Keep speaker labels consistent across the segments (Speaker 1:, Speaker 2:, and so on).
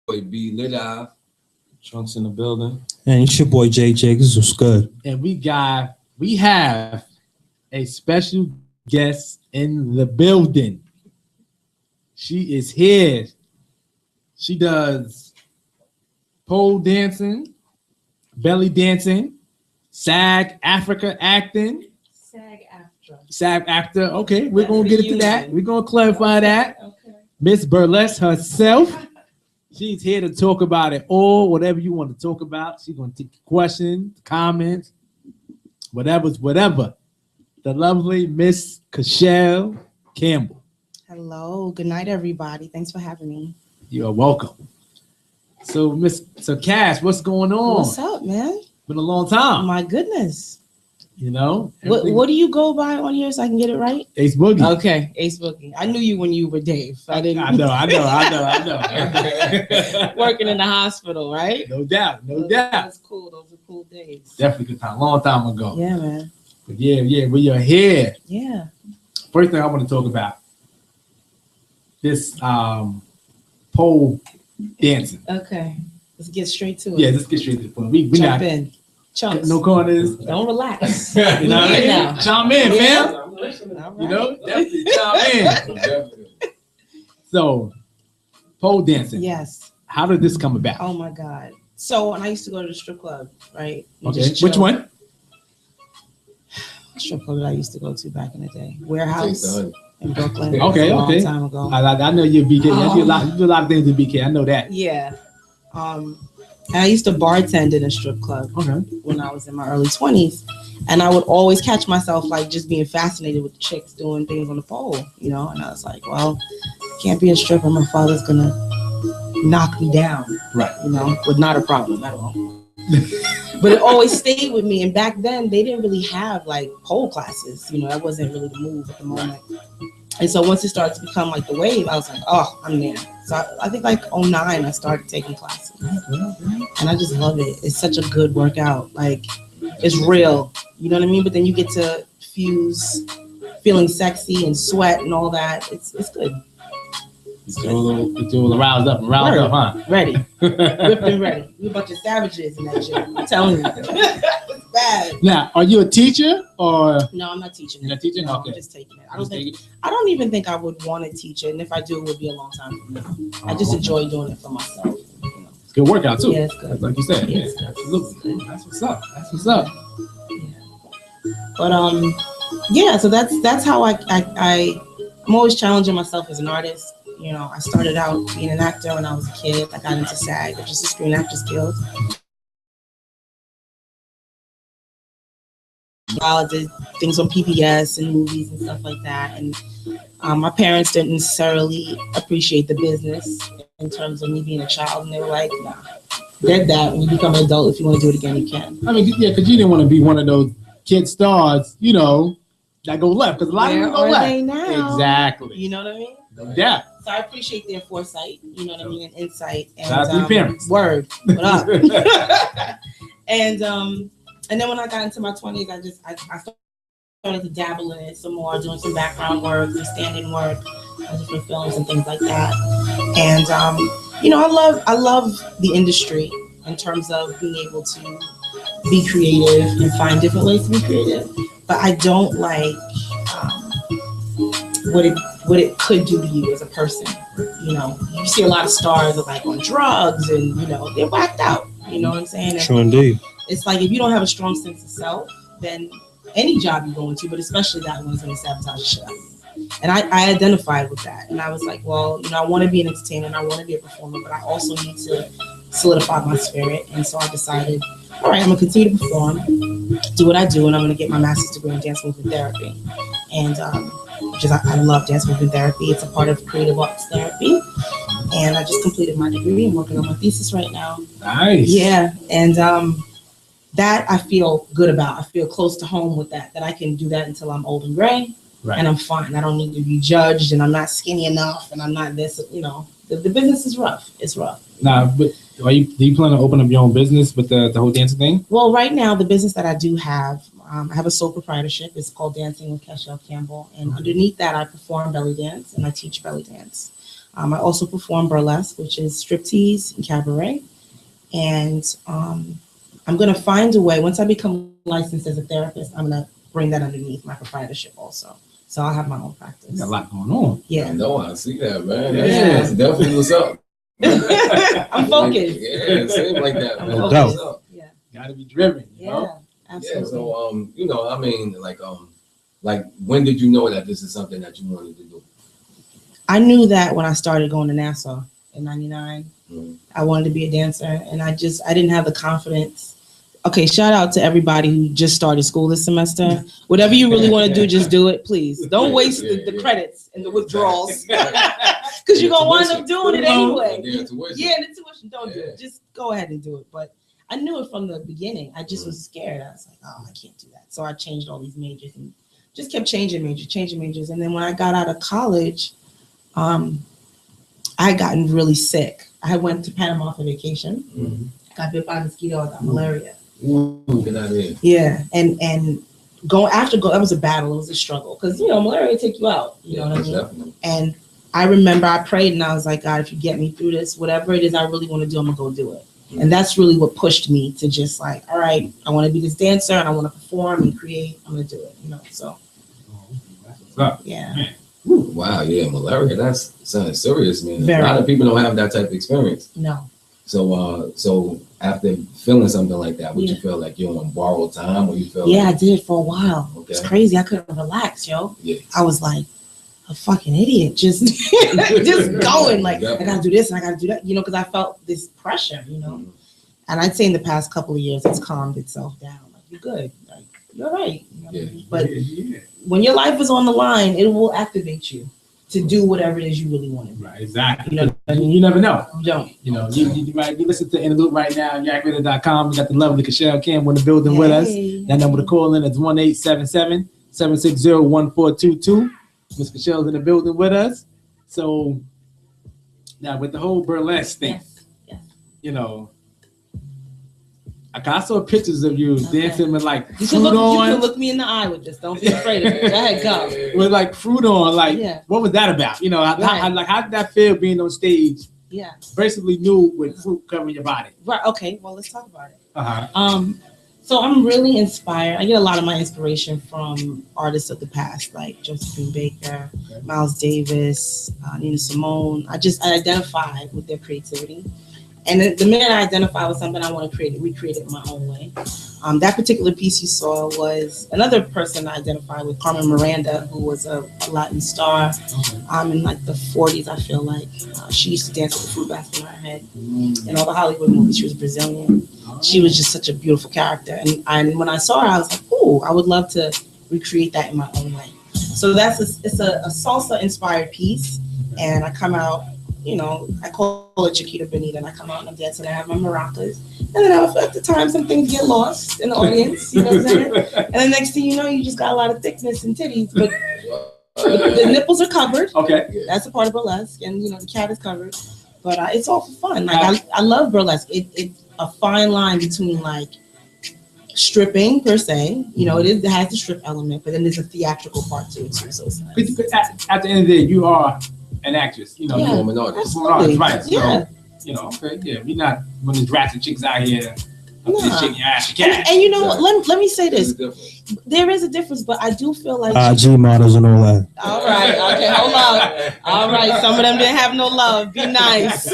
Speaker 1: Be lit off.
Speaker 2: Trunks in the building.
Speaker 3: And it's your boy JJ. This was good.
Speaker 2: And we have a special guest in the building. She is here. She does pole dancing, belly dancing, SAG Africa acting. SAG actor. Okay, we're gonna get into that. We're gonna clarify that.
Speaker 4: Okay.
Speaker 2: Miss Burlesque herself. She's here to talk about it all, whatever you want to talk about. She's going to take questions, comments, whatever's whatever. The lovely Miss Cashel Campbell.
Speaker 4: Hello. Good night, everybody. Thanks for having me.
Speaker 2: You are welcome. So Cash, what's going on?
Speaker 4: What's up, man?
Speaker 2: Been a long time.
Speaker 4: My goodness.
Speaker 2: You know?
Speaker 4: What do you go by on here so I can get it right?
Speaker 2: Ace Boogie.
Speaker 4: Okay, Ace Boogie. I knew you when you were Dave.
Speaker 2: I know.
Speaker 4: Working in the hospital, right?
Speaker 2: No doubt.
Speaker 4: That's cool. Those are cool days.
Speaker 2: Definitely good time. Long time ago.
Speaker 4: Yeah, man.
Speaker 2: But yeah, we are here.
Speaker 4: Yeah.
Speaker 2: First thing I want to talk about this pole dancing.
Speaker 4: Okay. Let's get straight to it.
Speaker 2: Yeah, let's get straight to the point. We
Speaker 4: Jump
Speaker 2: not
Speaker 4: in. Chunks.
Speaker 2: no corners.
Speaker 4: Don't relax.
Speaker 2: You know what I mean?
Speaker 4: Now.
Speaker 2: Chime in,
Speaker 4: Yeah.
Speaker 2: fam.
Speaker 4: All right.
Speaker 2: You know, definitely chime in. So, pole dancing.
Speaker 4: Yes.
Speaker 2: How did this come about?
Speaker 4: Oh my God. So when I used to go to the strip club, right? and
Speaker 2: Okay.
Speaker 4: just
Speaker 2: Which
Speaker 4: chill.
Speaker 2: one?
Speaker 4: Strip club that I used to go to back in the day. Warehouse in Brooklyn.
Speaker 2: Okay,
Speaker 4: a long
Speaker 2: okay.
Speaker 4: time ago.
Speaker 2: I know you're BK. You do a lot of things in BK. I know that.
Speaker 4: Yeah. And I used to bartend in a strip club
Speaker 2: Okay.
Speaker 4: when I was in my early 20s. And I would always catch myself like just being fascinated with the chicks doing things on the pole, you know? And I was like, well, can't be a stripper. My father's going to knock me down.
Speaker 2: Right.
Speaker 4: You know, but not a problem at all. But it always stayed with me. And back then, they didn't really have like pole classes. You know, that wasn't really the move at the moment. And so once it started to become like the wave, I was like, oh, I'm there. So I think like 09, I started taking classes. And I just love it. It's such a good workout. Like, it's real. You know what I mean? But then you get to fuse feeling sexy and sweat and all that. It's good.
Speaker 2: It's a little roused up, huh?
Speaker 4: Ready. Whipped and ready. We a bunch of savages in that gym. I'm telling you. It's bad.
Speaker 2: Now, are you a teacher or?
Speaker 4: No, I'm not teaching it.
Speaker 2: You're not teaching?
Speaker 4: No,
Speaker 2: Okay.
Speaker 4: I'm just taking it. I don't even think I would want to teach it. And if I do, it would be a long time from now. I just enjoy doing it for myself. You know.
Speaker 2: It's a good workout too.
Speaker 4: Yeah, it's good.
Speaker 2: Like you said.
Speaker 4: Yeah,
Speaker 2: Yeah.
Speaker 4: it's good.
Speaker 2: Absolutely. That's what's up. That's what's up.
Speaker 4: Yeah. But yeah, so that's how I'm always challenging myself as an artist. You know, I started out being an actor when I was a kid. I got into SAG, which is the Screen Actors Guild. I did things on PBS and movies and stuff like that. And my parents didn't necessarily appreciate the business in terms of me being a child. And they were like, nah, dead that. When you become an adult, if you want to do it again, you can.
Speaker 2: I mean, yeah, because you didn't want to be one of those kid stars, you know, that go left. Because a lot of them go
Speaker 4: Where are
Speaker 2: left.
Speaker 4: they now?
Speaker 2: Exactly.
Speaker 4: You know what I mean?
Speaker 2: Yeah.
Speaker 4: So I appreciate their foresight, you know what I mean, and insight. And,
Speaker 2: Shout out to your parents.
Speaker 4: Word. What up? And then when I got into my 20s, I started to dabble in it some more, doing some background work, some stand-in work, different films and things like that. And you know, I love the industry in terms of being able to be creative and find different ways to be creative. But I don't like what it could do to you as a person. You know, you see a lot of stars that are like on drugs and, you know, they're whacked out. You know what I'm saying?
Speaker 3: True indeed.
Speaker 4: It's like if you don't have a strong sense of self, then any job you go into, but especially that one's going to sabotage the shit out of you. And I identified with that. And I was like, well, you know, I want to be an entertainer and I want to be a performer, but I also need to solidify my spirit. And so I decided, all right, I'm going to continue to perform, do what I do, and I'm going to get my master's degree in dance movement therapy. And because I love dance movement therapy. It's a part of creative arts therapy. And I just completed my degree. I'm working on my thesis right now.
Speaker 2: Nice.
Speaker 4: Yeah. And that I feel good about. I feel close to home with that I can do that until I'm old and gray. Right. And I'm fine. I don't need to be judged, and I'm not skinny enough, and I'm not this, you know. The business is rough. It's rough.
Speaker 2: Nah, but do you plan to open up your own business with the whole dancing thing?
Speaker 4: Well, right now, the business that I do have, I have a sole proprietorship. It's called Dancing with Cashel Campbell. And underneath that, I perform belly dance and I teach belly dance. I also perform burlesque, which is striptease and cabaret. And I'm going to find a way, once I become licensed as a therapist, I'm going to bring that underneath my proprietorship also. So I'll have my own practice.
Speaker 2: You got a lot going on.
Speaker 4: Yeah.
Speaker 1: I know, I see that, man.
Speaker 2: Yeah.
Speaker 1: That's definitely what's up.
Speaker 4: I'm focused.
Speaker 1: Yeah, it seems like that, man.
Speaker 4: I'm
Speaker 1: What's
Speaker 4: focused.
Speaker 1: up?
Speaker 4: Yeah.
Speaker 2: Got to be driven, you
Speaker 4: Yeah,
Speaker 2: know?
Speaker 4: absolutely.
Speaker 1: Yeah, so, you know, I mean, like, when did you know that this is something that you wanted to do?
Speaker 4: I knew that when I started going to Nassau in 99.
Speaker 1: Mm-hmm.
Speaker 4: I wanted to be a dancer, and I didn't have the confidence. Okay, shout out to everybody who just started school this semester. Whatever you really want to do, just do it, please. Don't waste the credits and the withdrawals, because you're gonna wind up doing it anyway. Yeah, the tuition. Don't do it. Just go ahead and do it. But I knew it from the beginning. I just was scared. I was like, oh, I can't do that. So I changed all these majors and just kept changing majors. And then when I got out of college, I had gotten really sick. I went to Panama for vacation.
Speaker 1: Mm-hmm.
Speaker 4: Got bit by a mosquito. I got malaria.
Speaker 1: Ooh, get out of here.
Speaker 4: Yeah, and that was a battle. It was a struggle because malaria take you out. You know what I mean?
Speaker 1: Definitely.
Speaker 4: And I remember I prayed and I was like, God, if you get me through this, whatever it is I really want to do, I'm gonna go do it. Mm-hmm. And that's really what pushed me to just like, all right, I want to be this dancer and I want to perform and create. I'm gonna do it. So. Yeah.
Speaker 1: Wow. Yeah, malaria. That's something serious, man.
Speaker 4: Very.
Speaker 1: A lot of people don't have that type of experience.
Speaker 4: No.
Speaker 1: So after feeling something like that, would you feel like you're on borrowed time, or you feel?
Speaker 4: Yeah,
Speaker 1: like,
Speaker 4: I did for a while.
Speaker 1: Okay.
Speaker 4: It's crazy. I couldn't relax, yo.
Speaker 1: Yeah.
Speaker 4: I was like a fucking idiot, just going like, I gotta do this and I gotta do that, because I felt this pressure,
Speaker 1: Mm-hmm.
Speaker 4: And I'd say in the past couple of years, it's calmed itself down. Like, you're good. Like, you're right. But when your life is on the line, it will activate you to do whatever it is you really want to do.
Speaker 2: Right, exactly.
Speaker 4: And
Speaker 2: you never know.
Speaker 4: You don't.
Speaker 2: You listen to In the Loop right now, YakRadio.com. We got the lovely Cashel Campbell in the building with us. That number to call in is 1-877-760-1422. Miss Cachel's in the building with us. So now with the whole burlesque thing, I saw pictures of you dancing with like fruit on.
Speaker 4: You can look me in the eye with this. Don't be afraid of it. Go ahead, go.
Speaker 2: With like fruit on, what was that about? How did that feel being on stage?
Speaker 4: Yeah.
Speaker 2: Basically nude with fruit covering your body.
Speaker 4: Right. Okay. Well, let's talk about it. So I'm really inspired. I get a lot of my inspiration from artists of the past, like Josephine Baker, Miles Davis, Nina Simone. I identify with their creativity. And the minute I identify with something, I want to recreate it in my own way. That particular piece you saw was another person I identify with, Carmen Miranda, who was a Latin star in like the 40s, I feel like. She used to dance with a fruit basket on her head. In all the Hollywood movies, she was Brazilian. She was just such a beautiful character. And when I saw her, I was like, oh, I would love to recreate that in my own way. So it's a salsa-inspired piece. And I come out, I call it Chiquita Bonita, and I come out and I'm dancing. I have my maracas, and then at the time some things get lost in the audience. You know what I'm saying? And then next thing you know, you just got a lot of thickness and titties, but the nipples are covered.
Speaker 2: Okay,
Speaker 4: that's a part of burlesque, and the cat is covered. But it's all for fun. Like I love burlesque. It's a fine line between like stripping per se. It has the strip element, but then there's a theatrical part to it too. So it's nice.
Speaker 2: At the end of the day, you are an actress,
Speaker 1: performing artist.
Speaker 2: Right.
Speaker 4: Yeah.
Speaker 2: So, we're not one of these ratchet chicks out here. Just shaking your ass.
Speaker 4: And you know what? Let me say this. There is a difference, but I do feel like
Speaker 3: IG models and all that.
Speaker 4: All right. Okay. Hold on. All right. Some of them didn't have no love. Be nice.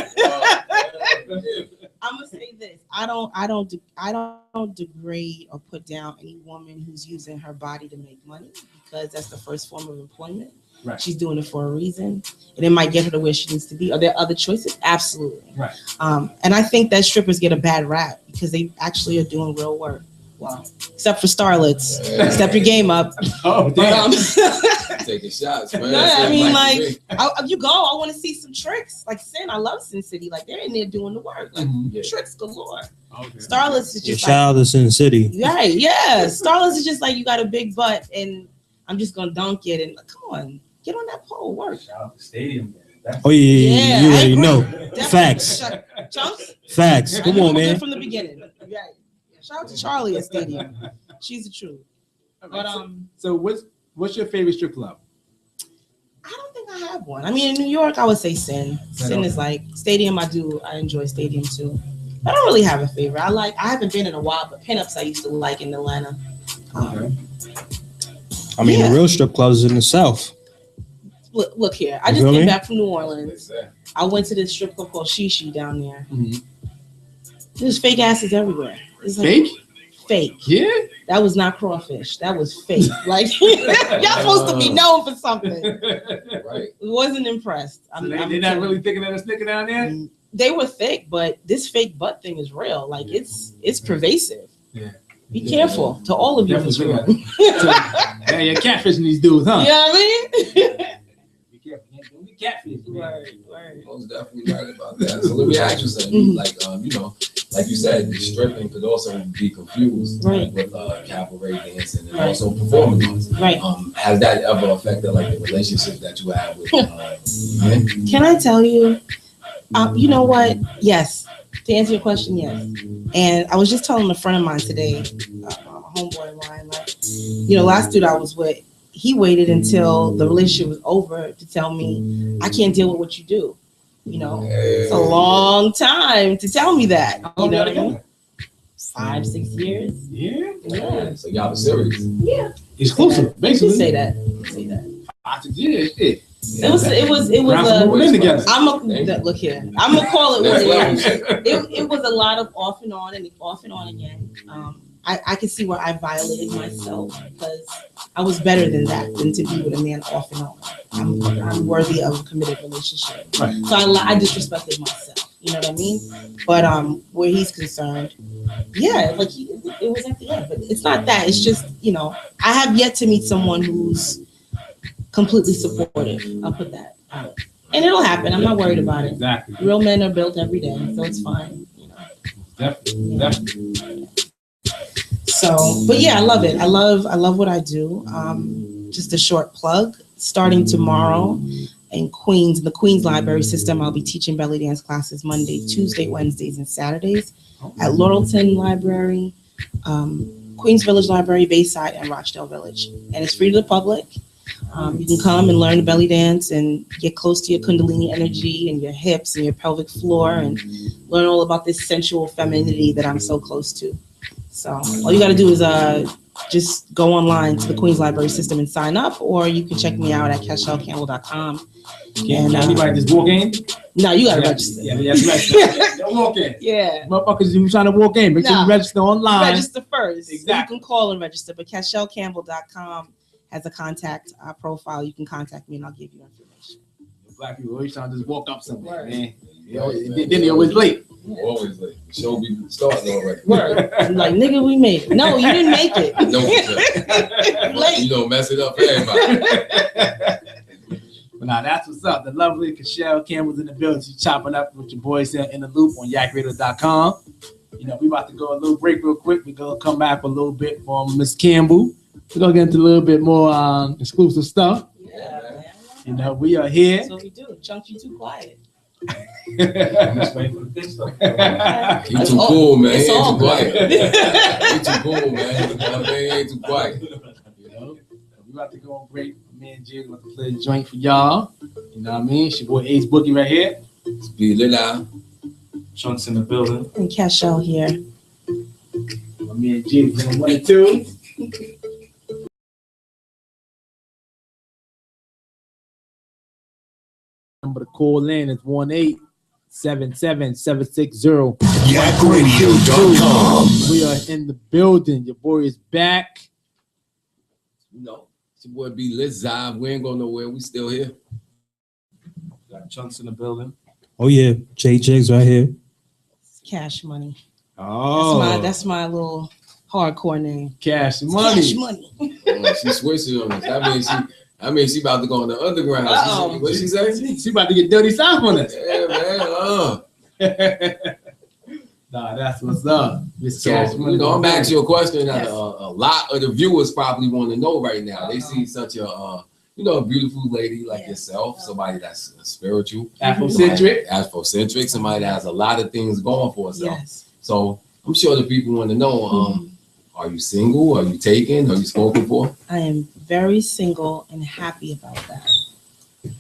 Speaker 4: I'm gonna say this. I don't degrade or put down any woman who's using her body to make money, because that's the first form of employment.
Speaker 2: Right.
Speaker 4: She's doing it for a reason, and it might get her to where she needs to be. Are there other choices? Absolutely.
Speaker 2: Right.
Speaker 4: And I think that strippers get a bad rap because they actually are doing real work. Wow. Except for starlets. Step your game up.
Speaker 2: Oh, damn.
Speaker 1: Taking shots, man.
Speaker 4: I mean, you go. I want to see some tricks. Like Sin, I love Sin City. Like they're in there doing the work. Like tricks galore. Okay. Starlets is just
Speaker 3: shout out to Sin City.
Speaker 4: Right. Yeah. Starlets is just like you got a big butt and I'm just gonna dunk it and come on, get on that pole. Work.
Speaker 2: Shout out to Stadium.
Speaker 3: Oh yeah, you already know. Facts.
Speaker 4: Chunks.
Speaker 3: Facts. Come on, man.
Speaker 4: From the beginning. Yeah. Shout out to Charlie at Stadium. She's the truth. But
Speaker 2: so what's your favorite strip club?
Speaker 4: I don't think I have one. I mean, in New York, I would say Sin. Sin is like Stadium. I enjoy Stadium too. I don't really have a favorite. I haven't been in a while, but pinups I used to like in Atlanta.
Speaker 2: Okay.
Speaker 3: I mean, the real strip clubs in the South.
Speaker 4: Look here. I just came back from New Orleans. I went to this strip club called Shishi down there.
Speaker 2: Mm-hmm.
Speaker 4: There's fake asses everywhere. It's like,
Speaker 2: Fake?
Speaker 4: Fake.
Speaker 2: Yeah.
Speaker 4: That was not crawfish. That was fake. Like y'all supposed to be known for something.
Speaker 1: Right.
Speaker 4: Wasn't impressed.
Speaker 2: So they're not really thinking that it's thicker down there?
Speaker 4: They were thick, but this fake butt thing is real. Like it's pervasive.
Speaker 2: Yeah.
Speaker 4: Be careful to all of you in this room.
Speaker 2: Yeah, you're catfishing these dudes, huh?
Speaker 4: You know what I mean?
Speaker 2: Be careful. Don't be catfishing.
Speaker 4: Word.
Speaker 1: I was definitely right about that. So let me ask you something. Like, like you said, stripping could also be confused with cabaret dancing and also performing arts.
Speaker 4: Right.
Speaker 1: Has that ever affected like the relationship that you have with men?
Speaker 4: Can I tell you? You know what? Yes. To answer your question, yes. And I was just telling a friend of mine today, a homeboy of mine, like, last dude I was with, he waited until the relationship was over to tell me, I can't deal with what you do. It's a long time to tell me that.
Speaker 2: How long y'all together?
Speaker 4: 5, 6 years.
Speaker 2: Yeah.
Speaker 1: So y'all was serious.
Speaker 4: Yeah.
Speaker 2: Exclusive, basically.
Speaker 4: Say that.
Speaker 2: 5, 6 years. Shit.
Speaker 4: It was
Speaker 2: together.
Speaker 4: Look here. I'm gonna call it what it is. It was a lot of off and on again. I could see where I violated myself because I was better than that, than to be with a man off and on. I'm worthy of a committed relationship.
Speaker 2: Right.
Speaker 4: So I disrespected myself. You know what I mean? But where he's concerned, yeah, like it was at the end. But it's not that. It's just I have yet to meet someone who's completely supportive. I'll put that out. And it'll happen. I'm not worried about it.
Speaker 2: Exactly.
Speaker 4: Real men are built every day, so it's fine.
Speaker 2: Definitely.
Speaker 4: So, but yeah, I love it. I love what I do. Just a short plug. Starting tomorrow in Queens, the Queens Library System, I'll be teaching belly dance classes Monday, Tuesday, Wednesdays, and Saturdays at Laurelton Library, Queens Village Library, Bayside, and Rochdale Village. And it's free to the public. You can come and learn the belly dance and get close to your Kundalini energy and your hips and your pelvic floor and learn all about this sensual femininity that I'm so close to. So all you got to do is just go online to the Queens Library System and sign up, or you can check me out at CashelCampbell.com.
Speaker 2: Can anybody just walk in?
Speaker 4: No, you got to register.
Speaker 2: Yeah, register. Don't walk in.
Speaker 4: Yeah.
Speaker 2: Motherfuckers, you trying to walk in, make sure you register online.
Speaker 4: Register first.
Speaker 2: Exactly.
Speaker 4: You can call and register, but CashelCampbell.com has a contact profile. You can contact me and I'll give you information.
Speaker 2: Black people always trying to just walk up somewhere, man.
Speaker 1: Then
Speaker 2: they always late.
Speaker 1: Always late. The show be starting already.
Speaker 4: Word. I'm like, nigga, we made it. No, you didn't make it.
Speaker 1: No, late. Mess it up for everybody.
Speaker 2: But now that's what's up. The lovely Cashel Campbell's in the building. She's chopping up with your boys in the loop on yakradio.com. We about to go a little break real quick. We're going to come back with a little bit from Miss Campbell. We're going to get into a little bit more exclusive stuff.
Speaker 4: Yeah.
Speaker 2: We are here.
Speaker 4: That's what we do. Chunk, you too quiet.
Speaker 1: He too cool, man. He ain't too quiet. He too cool, man. He ain't too quiet.
Speaker 2: We about to go on break. Me and Jay about to play a joint for y'all. You know what I mean? It's your boy Ace Boogie right here.
Speaker 1: It's be lit out.
Speaker 3: Chunks in the building.
Speaker 4: And Cashel here.
Speaker 2: Me and Jay doing 1 and 2. Number to call in is 1-877-760.
Speaker 5: yakradio.com.
Speaker 2: We are in the building. Your boy is back.
Speaker 1: It's your boy B Lit Zive. We ain't going nowhere. We still here.
Speaker 3: Got Chunks in the building. Oh yeah, J Jigs right here.
Speaker 4: Cash Money.
Speaker 2: Oh,
Speaker 4: That's my little hardcore name.
Speaker 2: Cash Money.
Speaker 4: Cash Money.
Speaker 1: She switched it on us. I mean, she about to go on the underground. What she say?
Speaker 2: She about to get dirty south on us.
Speaker 1: Yeah, man.
Speaker 2: Nah, that's what's up.
Speaker 1: So, I'm back to your question that a lot of the viewers probably want to know right now. They see such a beautiful lady like yourself, somebody that's spiritual, Afrocentric, somebody that has a lot of things going for herself.
Speaker 4: Yes.
Speaker 1: So I'm sure the people want to know, are you single? Are you taken? Are you spoken for?
Speaker 4: I am very single and happy about that.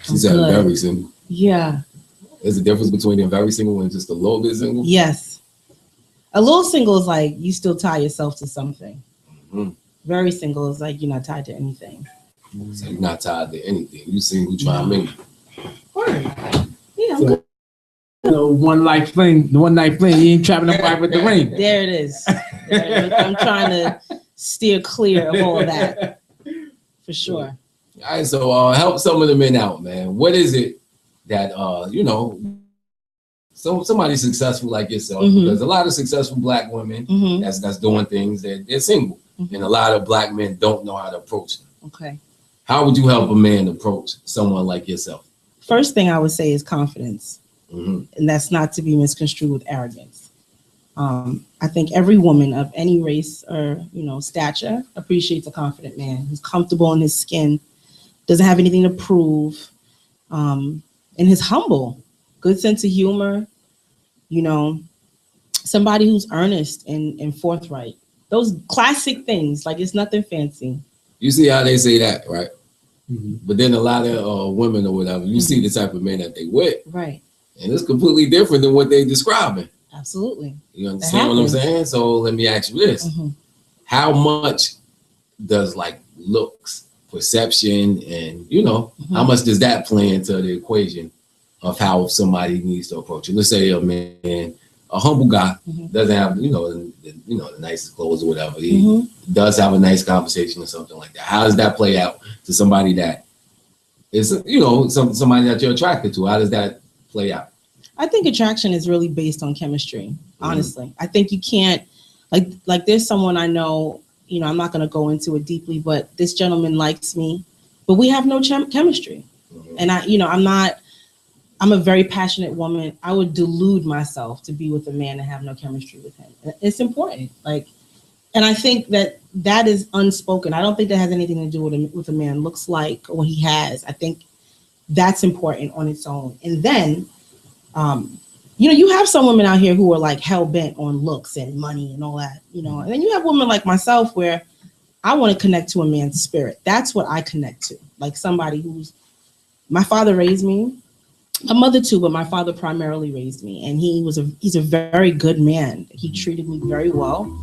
Speaker 1: She said very single.
Speaker 4: Yeah.
Speaker 1: There's a difference between being very single and just a little bit single?
Speaker 4: Yes. A little single is like you still tie yourself to something. Mm-hmm. Very single is like you're not tied to anything.
Speaker 1: So you're not tied to anything. You single, try to mingle.
Speaker 4: Yeah, I'm good.
Speaker 2: One night fling. You ain't trapping nobody with the ring.
Speaker 4: There it is. I'm trying to steer clear of all of that. For sure.
Speaker 1: All right, so help some of the men out, man. What is it that somebody successful like yourself? Mm-hmm. There's a lot of successful black women that's doing things that they're single, and a lot of black men don't know how to approach them. Okay. How would you help a man approach someone like yourself?
Speaker 4: First thing I would say is confidence, and that's not to be misconstrued with arrogance. I think every woman of any race or stature appreciates a confident man who's comfortable in his skin, doesn't have anything to prove, and is humble, good sense of humor. Somebody who's earnest and forthright. Those classic things, like it's nothing fancy.
Speaker 1: You see how they say that, right? Mm-hmm. But then a lot of women or whatever, you see the type of men that they with. Right. And it's completely different than what they describing.
Speaker 4: Absolutely.
Speaker 1: You understand what I'm saying? So let me ask you this. How much does looks, perception, and how much does that play into the equation of how somebody needs to approach you? Let's say a man, a humble guy, doesn't have the nicest clothes or whatever. He does have a nice conversation or something like that. How does that play out to somebody that is somebody that you're attracted to? How does that play out?
Speaker 4: I think attraction is really based on chemistry. Honestly, I think you can't like there's someone I know. I'm not going to go into it deeply, but this gentleman likes me, but we have no chemistry, and I'm a very passionate woman. I would delude myself to be with a man and have no chemistry with him. It's important. And I think that is unspoken. I don't think that has anything to do with what a man looks like or what he has. I think that's important on its own. And then, you have some women out here who are hell bent on looks and money and all that, and then you have women like myself where I want to connect to a man's spirit. That's what I connect to. Like somebody my father raised me. My mother too, but my father primarily raised me, and he's a very good man. He treated me very well.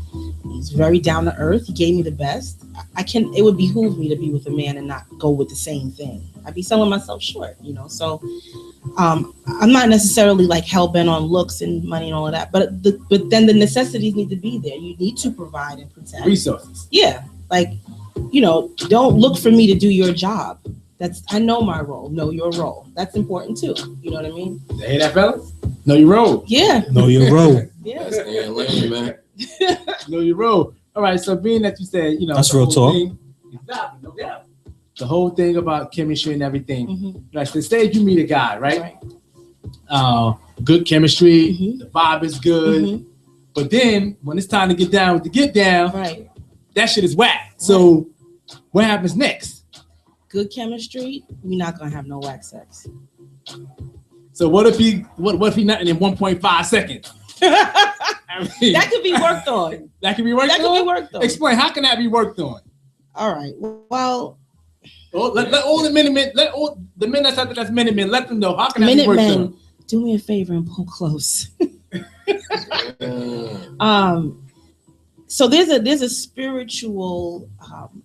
Speaker 4: He's very down to earth. He gave me the best. It would behoove me to be with a man and not go with the same thing. I'd be selling myself short, So I'm not necessarily hell bent on looks and money and all of that, but then the necessities need to be there. You need to provide and protect
Speaker 2: resources.
Speaker 4: Yeah, don't look for me to do your job. I know my role. Know your role. That's important too. You know what I mean?
Speaker 2: Hey, that fellas? Know your role.
Speaker 4: Yeah.
Speaker 3: Know your role.
Speaker 4: Yeah.
Speaker 1: Man.
Speaker 2: Know your role. All right. So being that you said,
Speaker 3: that's real talk.
Speaker 2: Exactly. No doubt. The whole thing about chemistry and everything. Like the stage you meet a guy, right? Good chemistry. The vibe is good. But then when it's time to get down with the get down, right? That shit is whack. So what happens next?
Speaker 4: Good chemistry, we're not gonna have no whack sex.
Speaker 2: So what if he nothing in 1.5 seconds?
Speaker 4: That could be worked on.
Speaker 2: That could be worked on. Explain, how can that be worked on?
Speaker 4: All right. Well,
Speaker 2: let all the Minutemen, let all the men that's out there that's Minutemen, let them know how can that be worked on.
Speaker 4: Do me a favor and pull close. So there's a spiritual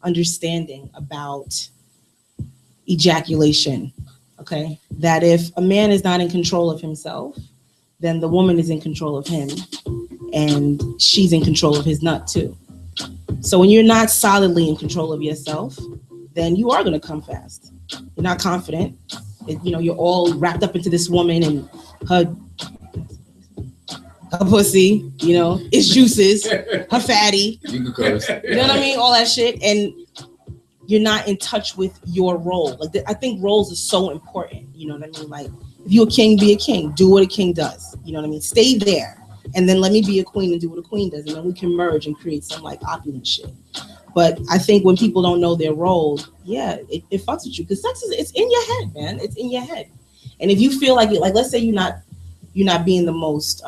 Speaker 4: understanding about ejaculation, okay? That if a man is not in control of himself, then the woman is in control of him, and she's in control of his nut too. So when you're not solidly in control of yourself, then you are going to come fast. You're not confident. You're all wrapped up into this woman and her pussy, its juices, her fatty. You know what I mean? All that shit. And you're not in touch with your role. I think roles are so important. You know what I mean? If you're a king, be a king. Do what a king does. You know what I mean? Stay there. And then let me be a queen and do what a queen does. And then we can merge and create some opulent shit. But I think when people don't know their role, it fucks with you. Because sex it's in your head, man. It's in your head. And if you feel let's say you're not being the most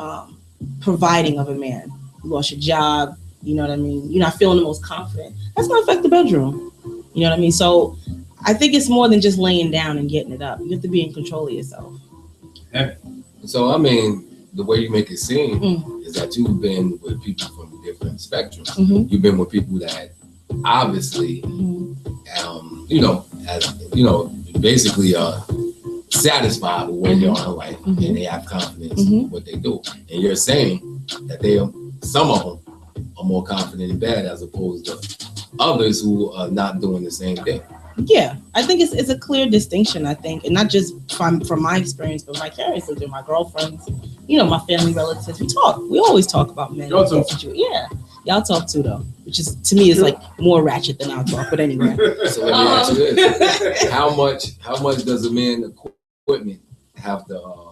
Speaker 4: providing of a man. You lost your job. You know what I mean? You're not feeling the most confident. That's going to affect the bedroom. You know what I mean? So I think it's more than just laying down and getting it up. You have to be in control of yourself.
Speaker 1: So I mean, the way you make it seem is that you've been with people from different spectrums. You've been with people that obviously, you know, as you know, basically satisfied with where they are in life, and they have confidence in what they do. And you're saying that some of them are more confident in bad as opposed to others who are not doing the same thing.
Speaker 4: Yeah, I think it's a clear distinction, I think, and not just from my experience, but vicariously through my girlfriends, you know, my family relatives. We always talk about men. Yeah, y'all talk too, though, which is, to me, is like more ratchet than I'll talk, but anyway.
Speaker 1: So let me ask you this. How much does a man equipment have to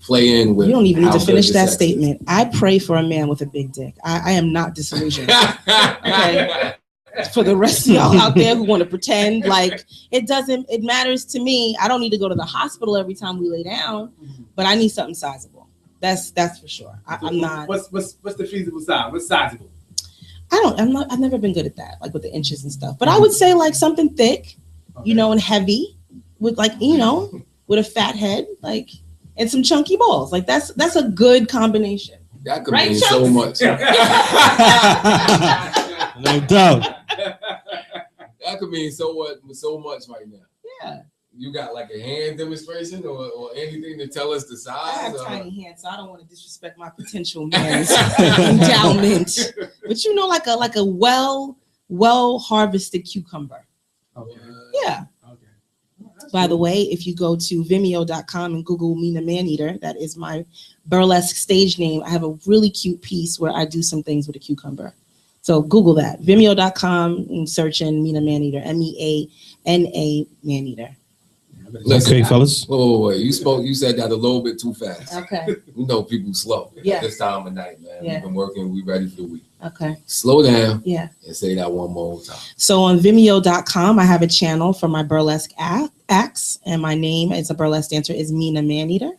Speaker 1: play in with?
Speaker 4: You don't even need to finish that statement. I pray for a man with a big dick. I am not disillusioned. Okay. For the rest of y'all out there who want to pretend like it matters to me. I don't need to go to the hospital every time we lay down, but I need something sizable. That's for sure. I'm not.
Speaker 2: What's the feasible size? What's sizable?
Speaker 4: I've never been good at that, like with the inches and stuff. But I would say like something thick, you know, and heavy, with like, you know, with a fat head, like, and some chunky balls. Like that's a good combination.
Speaker 1: That could mean so much.
Speaker 3: No doubt.
Speaker 1: That could mean so much right now.
Speaker 4: Yeah.
Speaker 1: You got like a hand demonstration or anything to tell us the size?
Speaker 4: I have tiny hands, so I don't want to disrespect my potential man's endowment. But you know, like a well harvested cucumber.
Speaker 2: Okay.
Speaker 4: Yeah.
Speaker 2: Okay.
Speaker 4: By the way, if you go to Vimeo.com and Google Mina Maneater, that is my burlesque stage name. I have a really cute piece where I do some things with a cucumber. So Google that, Vimeo.com, and search in Mina Maneater, MEANA Maneater.
Speaker 3: Okay, fellas.
Speaker 1: Wait. You said that a little bit too fast.
Speaker 4: Okay.
Speaker 1: You know people slow.
Speaker 4: Yeah.
Speaker 1: This time of night, man.
Speaker 4: Yeah.
Speaker 1: We've been working. We ready for the week.
Speaker 4: Okay.
Speaker 1: Slow down.
Speaker 4: Yeah.
Speaker 1: And say that one more time.
Speaker 4: So on Vimeo.com, I have a channel for my burlesque acts, and my name as a burlesque dancer is Mina Maneater,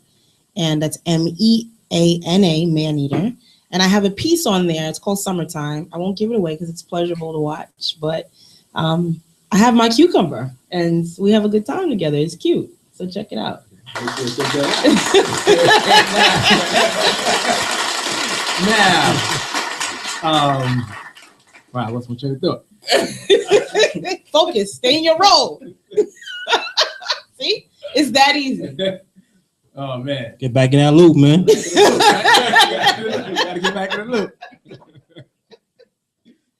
Speaker 4: and that's MEANA Maneater. And I have a piece on there. It's called Summertime. I won't give it away because it's pleasurable to watch, but I have my cucumber, and we have a good time together. It's cute, so check it out.
Speaker 2: Now, wow, what's my train of thought?
Speaker 4: Focus, stay in your role. See, it's that easy.
Speaker 2: Oh man,
Speaker 3: Get back in that loop, man.
Speaker 2: Gotta get back in the loop.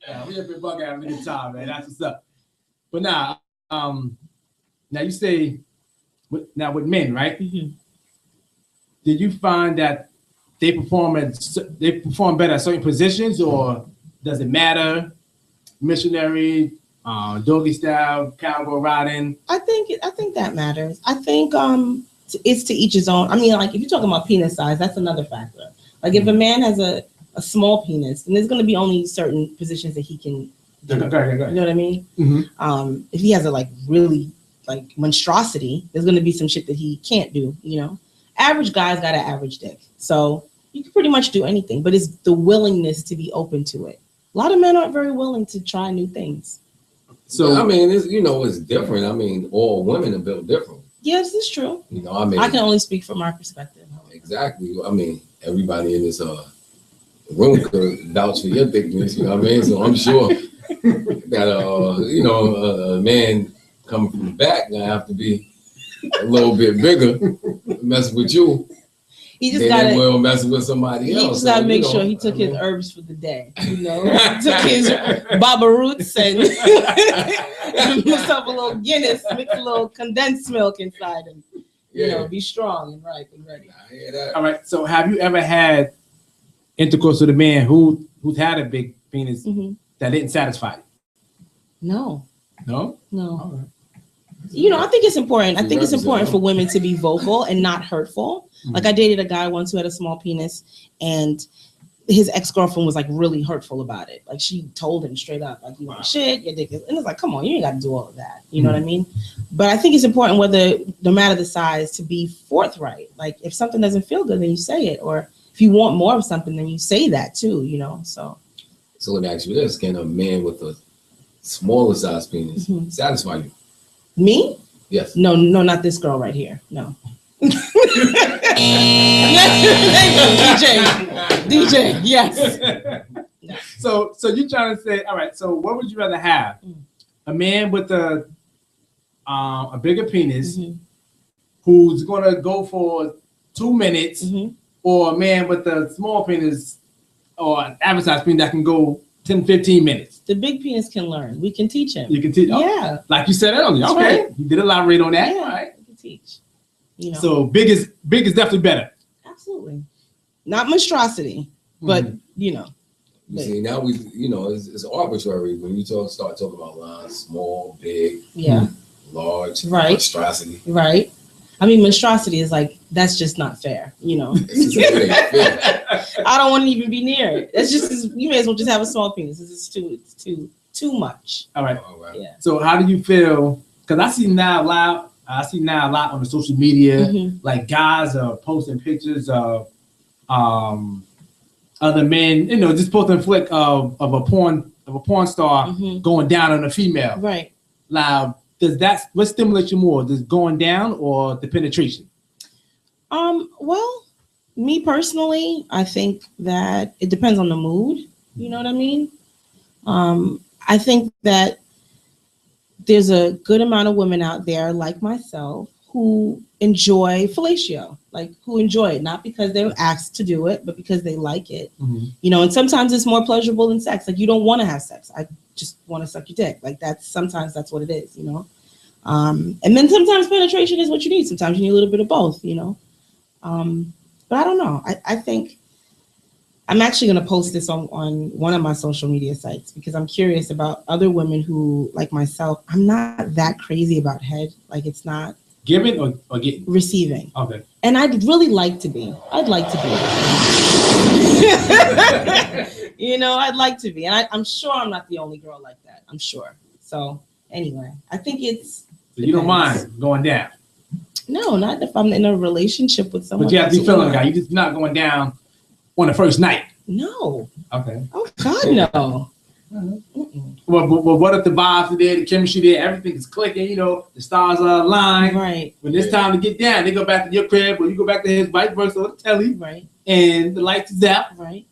Speaker 2: Yeah, we have been bugging having a good time, man. That's what's up. But now you say, with men, right? Did you find that they perform better at certain positions, or does it matter? Missionary, doggy style, cowboy riding.
Speaker 4: I think that matters. I think it's to each his own. I mean, like if you're talking about penis size, that's another factor. Like if a man has a small penis, then there's going to be only certain positions that he can do. You know what I mean?
Speaker 2: Mm-hmm.
Speaker 4: If he has a like really like monstrosity, there's going to be some shit that he can't do. You know, average guy's got an average dick, so you can pretty much do anything. But it's the willingness to be open to it. A lot of men aren't very willing to try new things.
Speaker 1: So I mean, it's different. I mean, all women are built different.
Speaker 4: Yes, it's true.
Speaker 1: You know, I mean,
Speaker 4: I can only speak from my perspective.
Speaker 1: Exactly. I mean, everybody in this room could vouch for your thickness. You know what I mean? So I'm sure that a man coming from the back gonna have to be a little bit bigger, messing with you.
Speaker 4: He just got to
Speaker 1: messing with somebody else.
Speaker 4: He just got to make sure he took his herbs for the day. You know, took his baba roots and himself a little Guinness, mix a little condensed milk inside him. You know, be strong and ripe and ready.
Speaker 1: I hear that.
Speaker 2: All right. So, have you ever had intercourse with a man who's had a big penis that didn't satisfy you?
Speaker 4: No.
Speaker 2: No.
Speaker 4: All right. You know, I think it's important. I think it's important for women to be vocal and not hurtful. Like I dated a guy once who had a small penis, and his ex-girlfriend was like really hurtful about it. Like she told him straight up, like, you want shit, your dick is, and it's like, come on, you ain't got to do all of that. You know what I mean? But I think it's important, no matter the size, to be forthright. Like if something doesn't feel good, then you say it. Or if you want more of something, then you say that too, you know? So
Speaker 1: let me ask you this. Can a man with a smaller size penis satisfy you?
Speaker 4: Me?
Speaker 1: Yes.
Speaker 4: No, not this girl right here. No. DJ, yes.
Speaker 2: So you trying to say, all right, so what would you rather have? A man with a bigger penis who's gonna go for 2 minutes, or a man with a small penis or an advertised penis that can go 10, 15 minutes?
Speaker 4: The big penis can learn. We can teach him.
Speaker 2: You can teach.
Speaker 4: Yeah.
Speaker 2: Like you said earlier.
Speaker 4: That's
Speaker 2: okay.
Speaker 4: right.
Speaker 2: You did elaborate on that.
Speaker 4: Yeah,
Speaker 2: All right.
Speaker 4: we can teach. You know.
Speaker 2: So big is definitely better.
Speaker 4: Absolutely. Not monstrosity, but you know.
Speaker 1: You see, now it's arbitrary when you start talking about lines, small, big, large, monstrosity.
Speaker 4: Right. I mean, monstrosity is like, that's just not fair, you know. I don't want to even be near it. That's just, you may as well just have a small penis. It's too much.
Speaker 2: All right.
Speaker 4: Yeah.
Speaker 2: So how do you feel? Because I see now a lot on the social media, like guys are posting pictures of other men, just posting a flick of a porn star going down on a female.
Speaker 4: Right.
Speaker 2: Now, what stimulates you more? Does going down or the penetration?
Speaker 4: Well, me personally, I think that it depends on the mood. You know what I mean? I think that there's a good amount of women out there like myself who enjoy fellatio, like who enjoy it, not because they were asked to do it, but because they like it. And sometimes it's more pleasurable than sex. Like, you don't want to have sex. I just want to suck your dick. Like, sometimes that's what it is, and then sometimes penetration is what you need. Sometimes you need a little bit of both, but I don't know. I think I'm actually going to post this on one of my social media sites because I'm curious about other women who, like myself, I'm not that crazy about head. Like, it's not
Speaker 2: giving or getting?
Speaker 4: Receiving.
Speaker 2: Okay.
Speaker 4: And I'd really like to be. I'd like to be. I'd like to be. And I'm sure I'm not the only girl like that. I'm sure. So anyway, I think it's.
Speaker 2: So you don't mind going down?
Speaker 4: No, not if I'm in a relationship with someone.
Speaker 2: But you have to be feeling guy. You're just not going down on the first night.
Speaker 4: No.
Speaker 2: Okay.
Speaker 4: Oh God, no.
Speaker 2: Well, what if the vibes are there, the chemistry there, everything is clicking, the stars are aligned.
Speaker 4: Right.
Speaker 2: When it's time to get down, they go back to your crib or you go back to his, vice versa, or the telly.
Speaker 4: Right.
Speaker 2: And the lights is out.
Speaker 4: Right.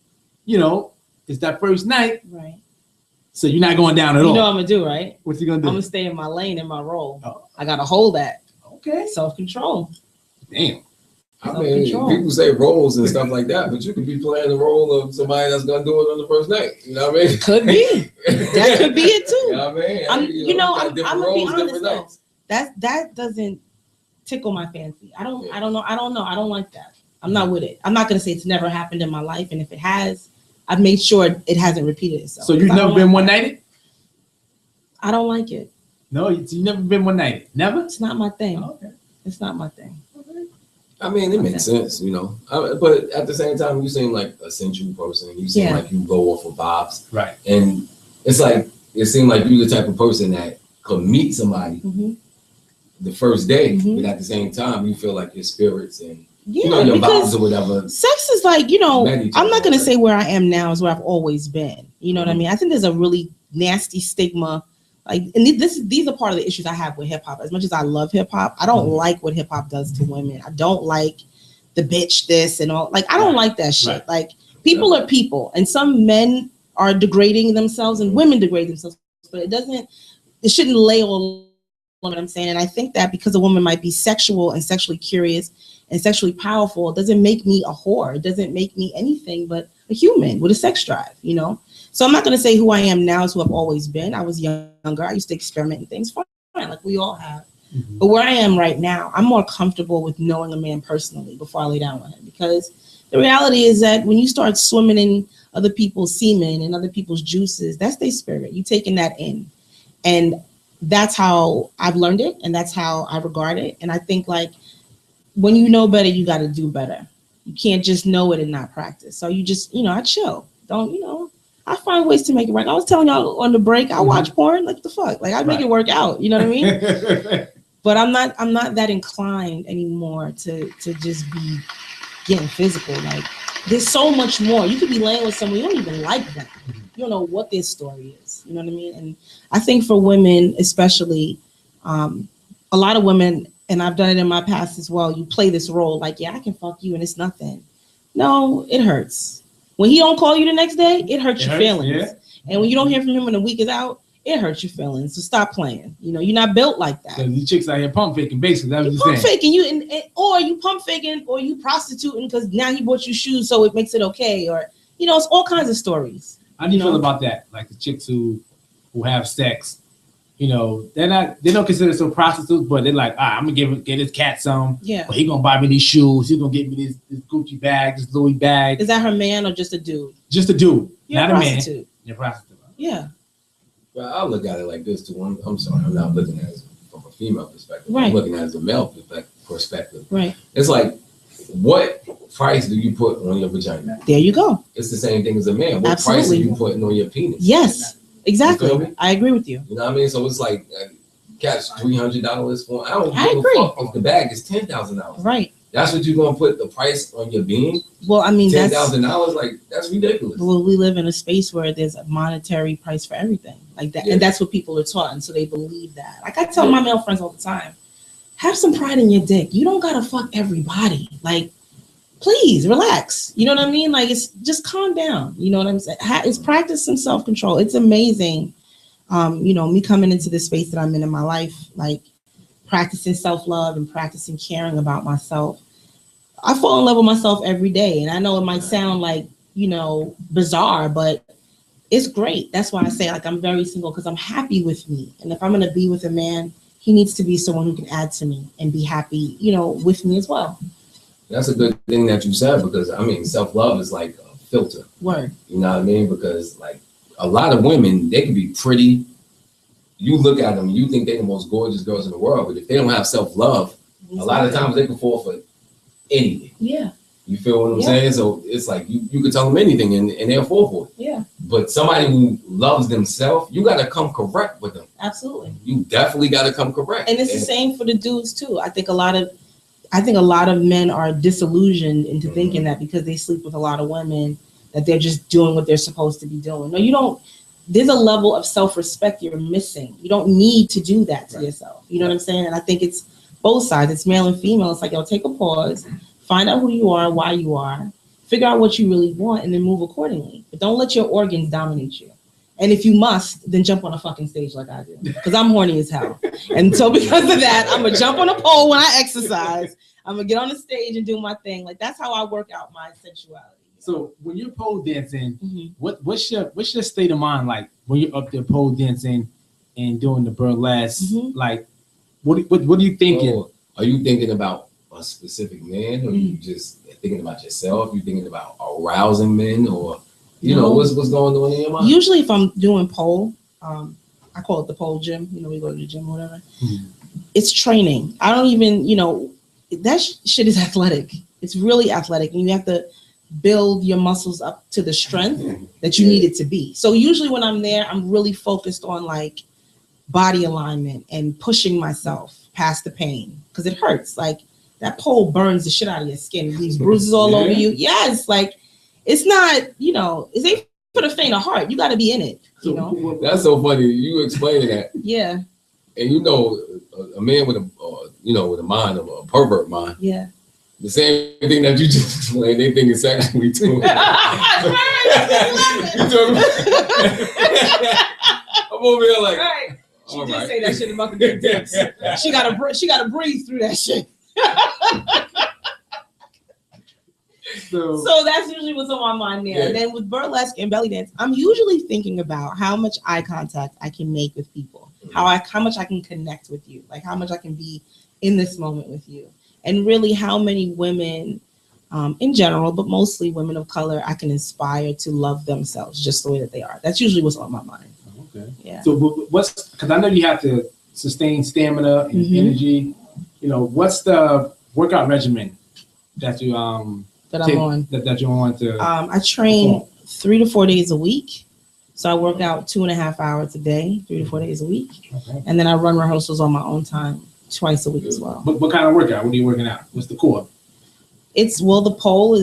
Speaker 2: It's that first night.
Speaker 4: Right.
Speaker 2: So you're not going down at all.
Speaker 4: You know what I'm gonna do, right?
Speaker 2: What you gonna do?
Speaker 4: I'm gonna stay in my lane, in my role.
Speaker 2: Oh.
Speaker 4: I gotta hold that.
Speaker 2: Okay.
Speaker 4: Self-control.
Speaker 2: Damn.
Speaker 1: I mean, people say roles and stuff like that, but you could be playing the role of somebody that's gonna do it on the first night. You know what I mean?
Speaker 4: Could be. That could be it too.
Speaker 1: You know what I mean?
Speaker 4: I'm gonna be honest though. That doesn't tickle my fancy. I don't know. I don't like that. I'm not with it. I'm not gonna say it's never happened in my life, and if it has, I've made sure it hasn't repeated itself.
Speaker 2: So you've never been one-nighted?
Speaker 4: I don't like it.
Speaker 2: No, you've never been one-nighted? Never?
Speaker 4: It's not my thing.
Speaker 2: Oh, okay.
Speaker 4: It's not my thing.
Speaker 1: I mean, it makes sense, but at the same time, you seem like a sensual person. You seem like you go off of vibes.
Speaker 2: Right.
Speaker 1: And it's like, it seemed like you're the type of person that could meet somebody the first day, but at the same time, you feel like your spirits and your vibes or whatever.
Speaker 4: Sex is like, I'm not going to say where I am now is where I've always been. You know what I mean? I think there's a really nasty stigma. Like, and these are part of the issues I have with hip hop. As much as I love hip hop, I don't like what hip hop does to women. I don't like the bitch this and all. Like, I don't like that shit.
Speaker 2: Right.
Speaker 4: Like, people are people, and some men are degrading themselves and women degrade themselves, but it shouldn't lay all what I'm saying. And I think that because a woman might be sexual and sexually curious and sexually powerful, it doesn't make me a whore. It doesn't make me anything but a human with a sex drive, So I'm not going to say who I am now is who I've always been. I was younger. I used to experiment in things, fine, like we all have. But where I am right now, I'm more comfortable with knowing a man personally before I lay down with him. Because the reality is that when you start swimming in other people's semen and other people's juices, that's their spirit. You're taking that in. And that's how I've learned it. And that's how I regard it. And I think, like, when you know better, you got to do better. You can't just know it and not practice. So you just, I chill. I find ways to make it work. I was telling y'all on the break, I watch porn. Like, the fuck? Like, I make it work out. You know what I mean? But I'm not that inclined anymore to just be getting physical. Like, there's so much more. You could be laying with someone you don't even like them. You don't know what their story is. You know what I mean? And I think for women, especially, A lot of women, and I've done it in my past as well, you play this role like, yeah, I can fuck you and it's nothing. No, it hurts. When he don't call you the next day, it hurts your feelings. Yeah. And when you don't hear from him when the week is out, it hurts your feelings. So stop playing. You know, you're not built like that.
Speaker 2: So these chicks out here pump faking, basically. That's what
Speaker 4: you're
Speaker 2: saying.
Speaker 4: Pump faking, or you pump faking, or you prostituting because now he bought you shoes, so it makes it okay. Or, you know, it's all kinds of stories.
Speaker 2: How do you feel about that? Like the chicks who have sex, you know, they don't consider themselves prostitutes, but they're like, I'm gonna get his cat some.
Speaker 4: Yeah.
Speaker 2: But he gonna buy me these shoes. He's gonna get me this Gucci bag, this Louis bag.
Speaker 4: Is that her man or just a dude?
Speaker 2: Just a dude,
Speaker 4: you're
Speaker 2: not
Speaker 4: a
Speaker 2: man.
Speaker 4: You're
Speaker 2: a prostitute.
Speaker 4: Yeah.
Speaker 1: Well, I look at it like this too. I'm sorry, I'm not looking at it from a female perspective.
Speaker 4: Right.
Speaker 1: I'm looking at it as a male perspective.
Speaker 4: Right.
Speaker 1: It's like, what price do you put on your vagina?
Speaker 4: There you go.
Speaker 1: It's the same thing as a man. What
Speaker 4: Absolutely.
Speaker 1: price are you putting on your penis?
Speaker 4: Yes, exactly. I agree with you.
Speaker 1: You know what I mean? So it's like, catch $300 for. I don't
Speaker 4: I
Speaker 1: give
Speaker 4: agree.
Speaker 1: a fuck if the bag is $10,000.
Speaker 4: Right.
Speaker 1: That's what you're gonna put the price on your being?
Speaker 4: Well, I mean,
Speaker 1: $10,000, like that's ridiculous.
Speaker 4: Well, we live in a space where there's a monetary price for everything, like that, and that's what people are taught, and so they believe that. Like I tell my male friends all the time, have some pride in your dick. You don't gotta fuck everybody. Like, please relax. You know what I mean? Like, it's just calm down. You know what I'm saying? It's practice some self-control. It's amazing. You know, me coming into this space that I'm in my life, like practicing self-love and practicing caring about myself. I fall in love with myself every day. And I know it might sound like, you know, bizarre, but it's great. That's why I say, like, I'm very single because I'm happy with me. And if I'm going to be with a man, he needs to be someone who can add to me and be happy, you know, with me as well.
Speaker 1: That's a good thing that you said, because I mean, self-love is like a filter.
Speaker 4: Word.
Speaker 1: You know what I mean? Because like a lot of women, they can be pretty. You look at them, you think they're the most gorgeous girls in the world, but if they don't have self-love, a lot of times they can fall for anything.
Speaker 4: Yeah.
Speaker 1: You feel what I'm saying? So it's like you could tell them anything and they'll fall for it.
Speaker 4: Yeah.
Speaker 1: But somebody who loves themselves, you got to come correct with them.
Speaker 4: Absolutely.
Speaker 1: You definitely got to come correct.
Speaker 4: And it's the same for the dudes too. I think a lot of men are disillusioned into thinking that because they sleep with a lot of women that they're just doing what they're supposed to be doing. No, you don't. There's a level of self-respect you're missing. You don't need to do that to yourself. You know what I'm saying? And I think it's both sides. It's male and female. It's like, yo, take a pause, find out who you are, why you are, figure out what you really want, and then move accordingly. But don't let your organs dominate you. And if you must, then jump on a fucking stage like I do, because I'm horny as hell. And so because of that, I'm going to jump on a pole when I exercise. I'm going to get on the stage and do my thing. Like, that's how I work out my sensuality.
Speaker 2: So when you're pole dancing, what's your state of mind like when you're up there pole dancing and doing the burlesque? Like, what are you thinking?
Speaker 1: Oh, are you thinking about a specific man, or you just thinking about yourself? You thinking about arousing men, or you know what's going on in your mind?
Speaker 4: Usually, if I'm doing pole, I call it the pole gym. You know, we go to the gym or whatever. It's training. I don't even, you know, that shit is athletic. It's really athletic, and you have to build your muscles up to the strength that you need it to be. So usually when I'm there, I'm really focused on like body alignment and pushing myself past the pain, because it hurts. Like that pole burns the shit out of your skin. These bruises all over you. Yes, like it's not, you know, it ain't for the faint of heart. You got to be in it. You know.
Speaker 1: That's so funny. You explaining that.
Speaker 4: Yeah.
Speaker 1: And you know, a man with a mind of a pervert mind.
Speaker 4: Yeah.
Speaker 1: The same thing that you just explained, they think it's sexually too. I'm over here like,
Speaker 4: right. She did say that shit about the big dicks. She gotta breathe through that shit. So that's usually what's on my mind there. Yeah. And then with burlesque and belly dance, I'm usually thinking about how much eye contact I can make with people, how much I can connect with you, like how much I can be in this moment with you. And really how many women in general, but mostly women of color, I can inspire to love themselves just the way that they are. That's usually what's on my mind.
Speaker 2: Okay.
Speaker 4: Yeah.
Speaker 2: So because I know you have to sustain stamina and energy, you know, what's the workout regimen that you
Speaker 4: that I'm on?
Speaker 2: That you're on to
Speaker 4: I train 3 to 4 days a week. So I work out 2.5 hours a day, 3 to 4 days a week. Okay. And then I run rehearsals on my own time twice a week as well.
Speaker 2: But what kind of workout? What are you working out? What's the core?
Speaker 4: The pole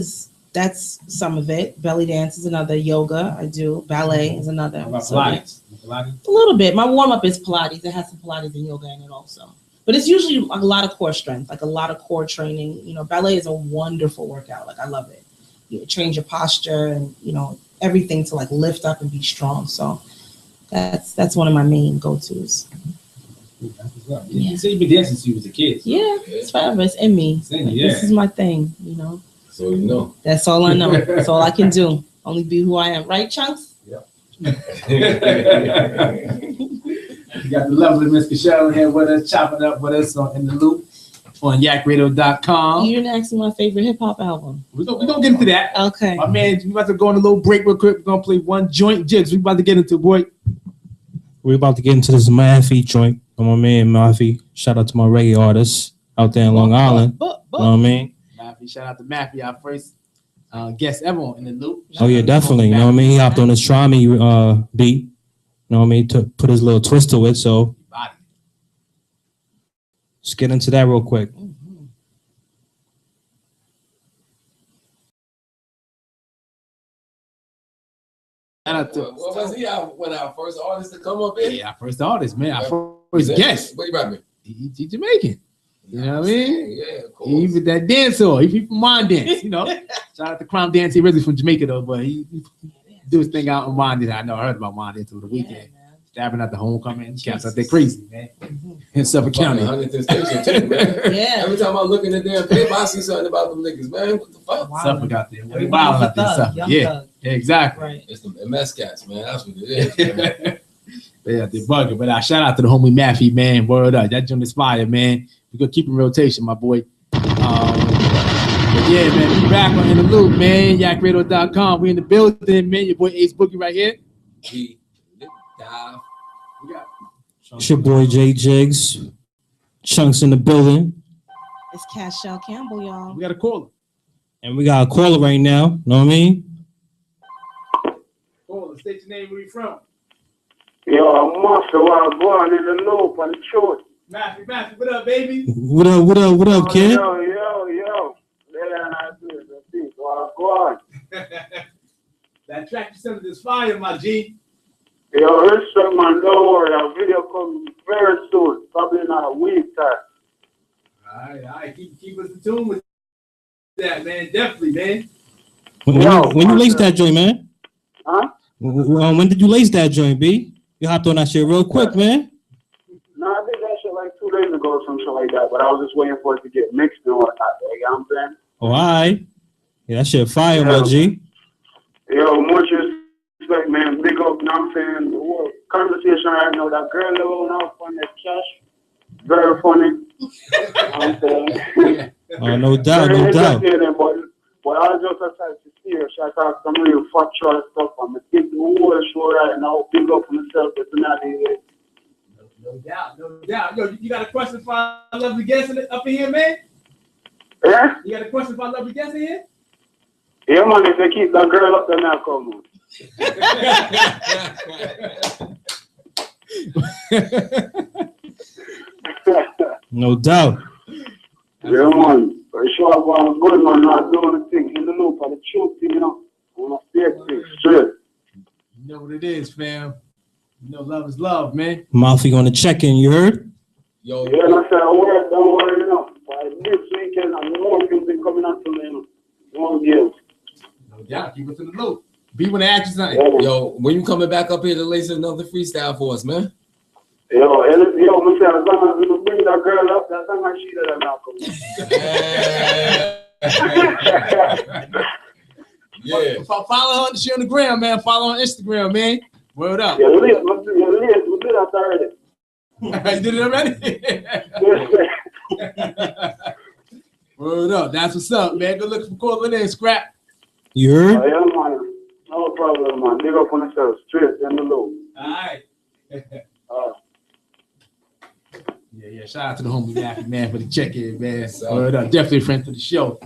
Speaker 4: that's some of it. Belly dance is another. Yoga I do. Ballet is another.
Speaker 2: How about Pilates?
Speaker 3: Pilates?
Speaker 4: A little bit. My warm up is Pilates. It has some Pilates and yoga in it also. But it's usually a lot of core strength, like a lot of core training. You know, ballet is a wonderful workout. Like I love it. It trains your posture and, you know, everything to like lift up and be strong. So that's one of my main go-tos.
Speaker 3: Yeah. You said you've been dancing since you was a kid. So.
Speaker 4: Yeah, it's forever. It's in me.
Speaker 3: It's in
Speaker 4: like,
Speaker 3: you, yeah.
Speaker 4: This is my thing, you know.
Speaker 1: So you know.
Speaker 4: That's all I know. That's all I can do. Only be who I am. Right, Chunks?
Speaker 1: Yep.
Speaker 2: You got the lovely Miss Cashel here with us, chopping up with us in the loop on yakradio.com.
Speaker 4: You didn't ask me my favorite hip hop album.
Speaker 2: We're gonna get into that.
Speaker 4: Okay.
Speaker 2: My man, we about to go on a little break real quick. We're gonna play one joint jigs. We about to get into it, boy.
Speaker 3: We're about to get into this Maffy joint. My man Maffy. Shout out to my reggae artists out there in Long Island. You know what I mean?
Speaker 2: Maffy, shout out to Maffy, our first guest ever in the loop.
Speaker 3: Oh yeah, definitely. You know what I mean? He hopped on his Try Me beat. You know what I mean? To put his little twist to it. So let's get into that real quick.
Speaker 1: What was he? When our first artist to come up in?
Speaker 2: Yeah, our first artist, man. Our first guest.
Speaker 1: What you about me?
Speaker 2: He Jamaican. You know what I mean?
Speaker 1: Yeah, of course.
Speaker 2: He with that dancer. He from Wine Dance, you know. Shout out to Crown Dance. He originally from Jamaica though, but he do his thing out in Wine Dance. I know I heard about Wine Dance over the weekend. Stabbing at the homecoming. Cats out there crazy, man. In Suffolk County.
Speaker 1: Huntington Station too, man.
Speaker 4: Yeah.
Speaker 1: Every time I look in the damn paper, I see something about them niggas, man. What the fuck?
Speaker 2: Suffolk out there.
Speaker 4: Everybody's
Speaker 2: Wild
Speaker 4: a
Speaker 2: out there,
Speaker 4: thug,
Speaker 2: Suffolk.
Speaker 4: young
Speaker 2: Yeah,
Speaker 4: thug.
Speaker 2: exactly.
Speaker 4: Right.
Speaker 1: It's the MS cats, man. That's what it is, man.
Speaker 2: They out there bugging. But shout out to the homie Maffy, man. Word up. That joint is fire, man. We're gonna keep in rotation, my boy. But yeah, man, we back on In the Loop, man. yakradio.com. We in the building, man. Your boy Ace Boogie right here.
Speaker 1: He dive.
Speaker 2: We got
Speaker 3: It's your boy J Jigs. Chunks in the building.
Speaker 4: It's Cashel Campbell, y'all.
Speaker 2: a caller.
Speaker 3: And we got a caller right now. Know what I mean?
Speaker 2: Caller, state your name, where you from?
Speaker 5: Yo, I'm Master while I'm going in the loop on the short.
Speaker 2: Maffy, what up, baby?
Speaker 3: What up, kid?
Speaker 5: Yo. Then I do it. That's it. While I'm going.
Speaker 2: That track you sent is fire, my G.
Speaker 5: Yo, listen, man, don't worry. Our video comes very soon. Probably in a week time.
Speaker 2: All right. Keep us in tune with that, man. Definitely, man.
Speaker 3: When you laced that joint, man?
Speaker 5: Huh?
Speaker 3: When did you lace that joint, B? You hopped on that shit real quick, man.
Speaker 5: No, I did that shit like 2 days ago or some shit like that. But I was just waiting for it to get mixed and whatnot. You know what I'm saying?
Speaker 3: Oh, all right. Yeah, that shit fire, my G.
Speaker 5: Yo, much respect, man. Big up, you know what I'm saying? The whole conversation right now, that girl level now on that Cash. Very funny. You know what I'm saying?
Speaker 3: Oh, no doubt.
Speaker 5: But I just decided to see her. She got some real factual stuff. I'm going to take the whole show right now. Big up for myself. It's not easy.
Speaker 2: No doubt. Yo, you got a question for our lovely guest up in here, man?
Speaker 5: Yeah?
Speaker 2: You got a question for our lovely guest in here?
Speaker 5: Yeah, man. If they keep that girl up there now, come on.
Speaker 3: No doubt.
Speaker 5: Yeah, man. For sure, I'm good, man. Not doing the thing in the loop of the truth, you know. I want to stay straight.
Speaker 2: You know what it is, fam. You know love is love, man.
Speaker 3: Malfi gonna check in, you heard?
Speaker 1: Yo,
Speaker 5: Yeah, and I said, don't worry, you know. By this weekend, I'm more something coming up to me, you know. More deals.
Speaker 2: No doubt. Keep us in the loop. B want to ask you something.
Speaker 1: Yo, when you coming back up here to lace another freestyle for us, man?
Speaker 5: Yo, man, as long as you bring that girl up, that's how she that now come.
Speaker 1: Yeah.
Speaker 2: Follow her. She on the gram, man. Follow her on Instagram, man. Word up.
Speaker 5: Yeah, we did that already.
Speaker 2: You did it already? Word up. That's what's up, man. Good looking for calling in, Scrap.
Speaker 3: You heard?
Speaker 5: Yeah, man. No problem, man. Big up on yourself. Straight in the loop.
Speaker 2: All right. Yeah. Shout out to the homie Maffy, man, for the check-in, man. Word up. Definitely a friend to the show.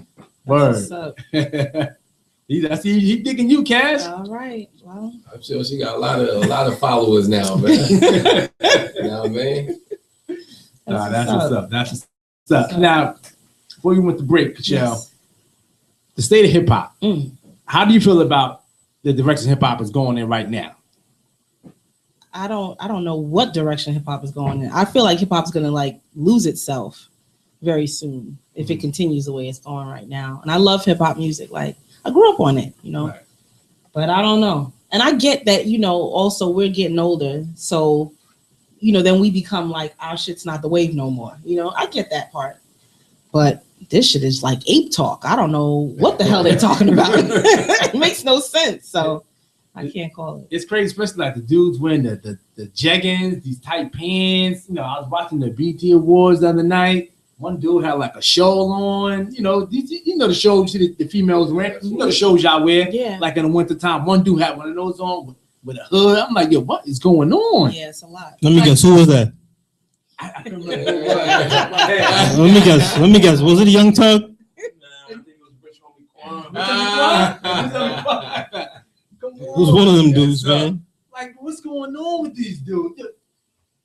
Speaker 2: Word.
Speaker 4: What's up?
Speaker 2: I see he digging you, Cash.
Speaker 4: All right. Well,
Speaker 1: I'm sure she got a lot of followers now, man. You know what I mean?
Speaker 2: That's what's up. That's what's up. Now, before you went to break, Cashel, the state of hip hop. How do you feel about the direction hip hop is going in right now?
Speaker 4: I don't know what direction hip hop is going in. I feel like hip hop is gonna like lose itself very soon if it continues the way it's going right now. And I love hip hop music. Like I grew up on it, you know. Right. But I don't know. And I get that, you know, also we're getting older. So, you know, then we become like our shit's not the wave no more. You know, I get that part. But this shit is like ape talk. I don't know what the hell they're talking about. It makes no sense. So I can't call it.
Speaker 2: It's crazy, especially like the dudes wearing the jeggings, these tight pants. You know, I was watching the BT Awards the other night. One dude had like a shawl on. You know the shows the females wear. You know the shows y'all wear.
Speaker 4: Yeah.
Speaker 2: Like in the wintertime. One dude had one of those on with a hood. I'm like, yo, what is going on?
Speaker 4: Yeah, it's a lot.
Speaker 3: Let me guess, who was that?
Speaker 2: I can remember.
Speaker 3: Let me guess. Was it a Young Tug?
Speaker 2: I think it was Rich Homie Quan.
Speaker 3: It was one of them dudes, man.
Speaker 2: Like, what's going on with these dudes?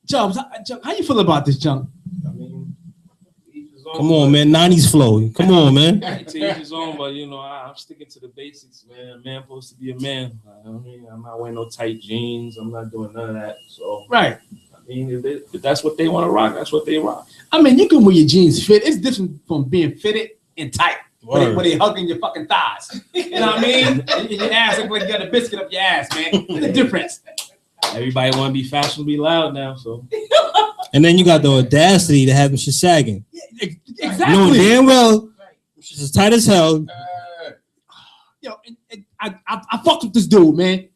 Speaker 2: Chubbs, how you feel about this, Chunk?
Speaker 6: I mean,
Speaker 3: come on, man. 90s flow. Come on, man.
Speaker 6: To each his own, but you know, I'm sticking to the basics, man. A man supposed to be a man. I mean, I'm not wearing no tight jeans. I'm not doing none of that. So,
Speaker 2: right.
Speaker 6: I mean, if that's what they want to rock, that's what they rock.
Speaker 2: I mean, you can wear your jeans fit. It's different from being fitted and tight. Where they hugging your fucking thighs. You know what I mean? And your ass look like you got a biscuit up your ass, man. There's a difference.
Speaker 6: Everybody want to be fashionably loud now, so.
Speaker 3: And then you got the audacity to have them shit sagging.
Speaker 2: Yeah, exactly.
Speaker 3: You know damn well, she's as tight as hell.
Speaker 2: Yo, I fucked with this dude, man.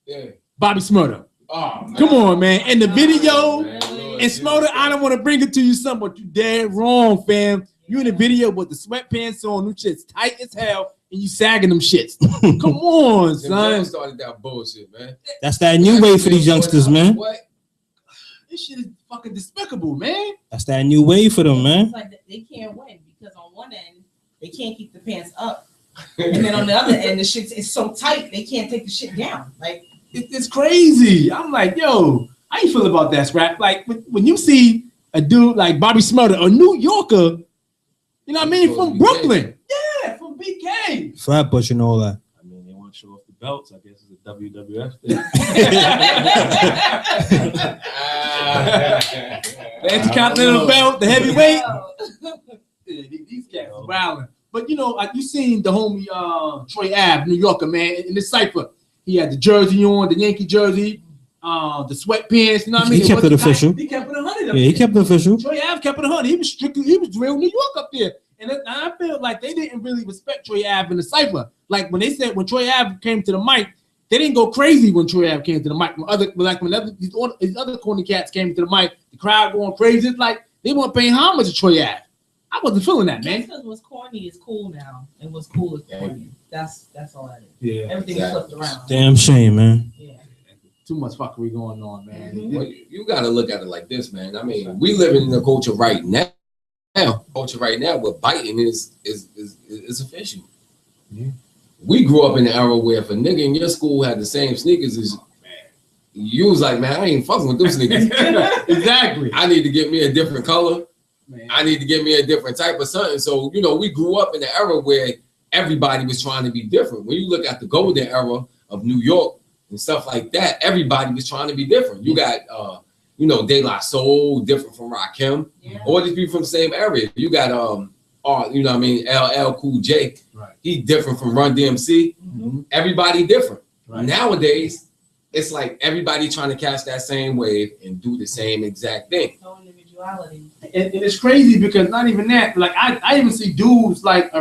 Speaker 1: Yeah.
Speaker 2: Bobby Smurda.
Speaker 1: Oh, man.
Speaker 2: Come on, man. In the video,
Speaker 1: Lord,
Speaker 2: and Smurda, I don't want to bring it to you, son, but you dead wrong, fam. You in the video with the sweatpants on, them shit's tight as hell, and you sagging them shits. Come on, son.
Speaker 1: Started that bullshit, man.
Speaker 3: That's that new wave for these youngsters, man.
Speaker 1: What?
Speaker 2: This shit is fucking despicable, man.
Speaker 3: That's that new wave for them, man.
Speaker 4: It's like they can't win because on one end they can't keep the pants up, and then on the other end the shit is so tight they can't take the shit down. Like
Speaker 2: it's crazy. I'm like, yo, how you feel about that, Scrap? Like when you see a dude like Bobby Smurda, a New Yorker, you know what I mean, from Brooklyn, yeah, from BK,
Speaker 3: Flatbush and all that.
Speaker 6: I mean, they want to show off the belts. I guess it's a WWF thing.
Speaker 2: The Intercontinental belt, the heavyweight. These cats are wilding. But you know, you seen the homie Troy Ave, New Yorker, man, in the cypher. He had the jersey on, the Yankee jersey, the sweatpants. You know what I mean?
Speaker 3: He kept it official.
Speaker 2: He kept it 100.
Speaker 3: Yeah, he kept it official.
Speaker 2: Troy Ave kept it 100. He was real New York up there. And I feel like they didn't really respect Troy Ave in the cypher. Like when Troy Ave came to the mic, they didn't go crazy when Troy Ave came to the mic. These other corny cats came to the mic, the crowd going crazy. It's like they weren't paying homage to Troy Ave. I wasn't feeling that, man.
Speaker 4: because what's corny is cool now, and what's cool is corny. That's all that is.
Speaker 2: Yeah,
Speaker 4: everything is flipped around.
Speaker 3: Damn shame, man.
Speaker 4: Yeah.
Speaker 2: Too much fuckery going on, man.
Speaker 4: Mm-hmm.
Speaker 1: Well, you got to look at it like this, man. I mean, we living in the culture right now. Where biting is official.
Speaker 2: Yeah.
Speaker 1: We grew up in the era where if a nigga in your school had the same sneakers as you, was like, man, I ain't fucking with them sneakers.
Speaker 2: Exactly.
Speaker 1: I need to get me a different color.
Speaker 2: Man.
Speaker 1: I need to get me a different type of something. So, you know, we grew up in the era where everybody was trying to be different. When you look at the golden era of New York and stuff like that, everybody was trying to be different. You got, De La Soul, different from Rakim.
Speaker 4: Yeah.
Speaker 1: All these people from the same area. You got, LL Cool J.
Speaker 2: Right.
Speaker 1: He different from Run DMC.
Speaker 4: Mm-hmm.
Speaker 1: Everybody different.
Speaker 2: Right.
Speaker 1: Nowadays, it's like everybody trying to catch that same wave and do the same exact thing.
Speaker 4: No individuality.
Speaker 2: And it's crazy because not even that. Like I even see dudes like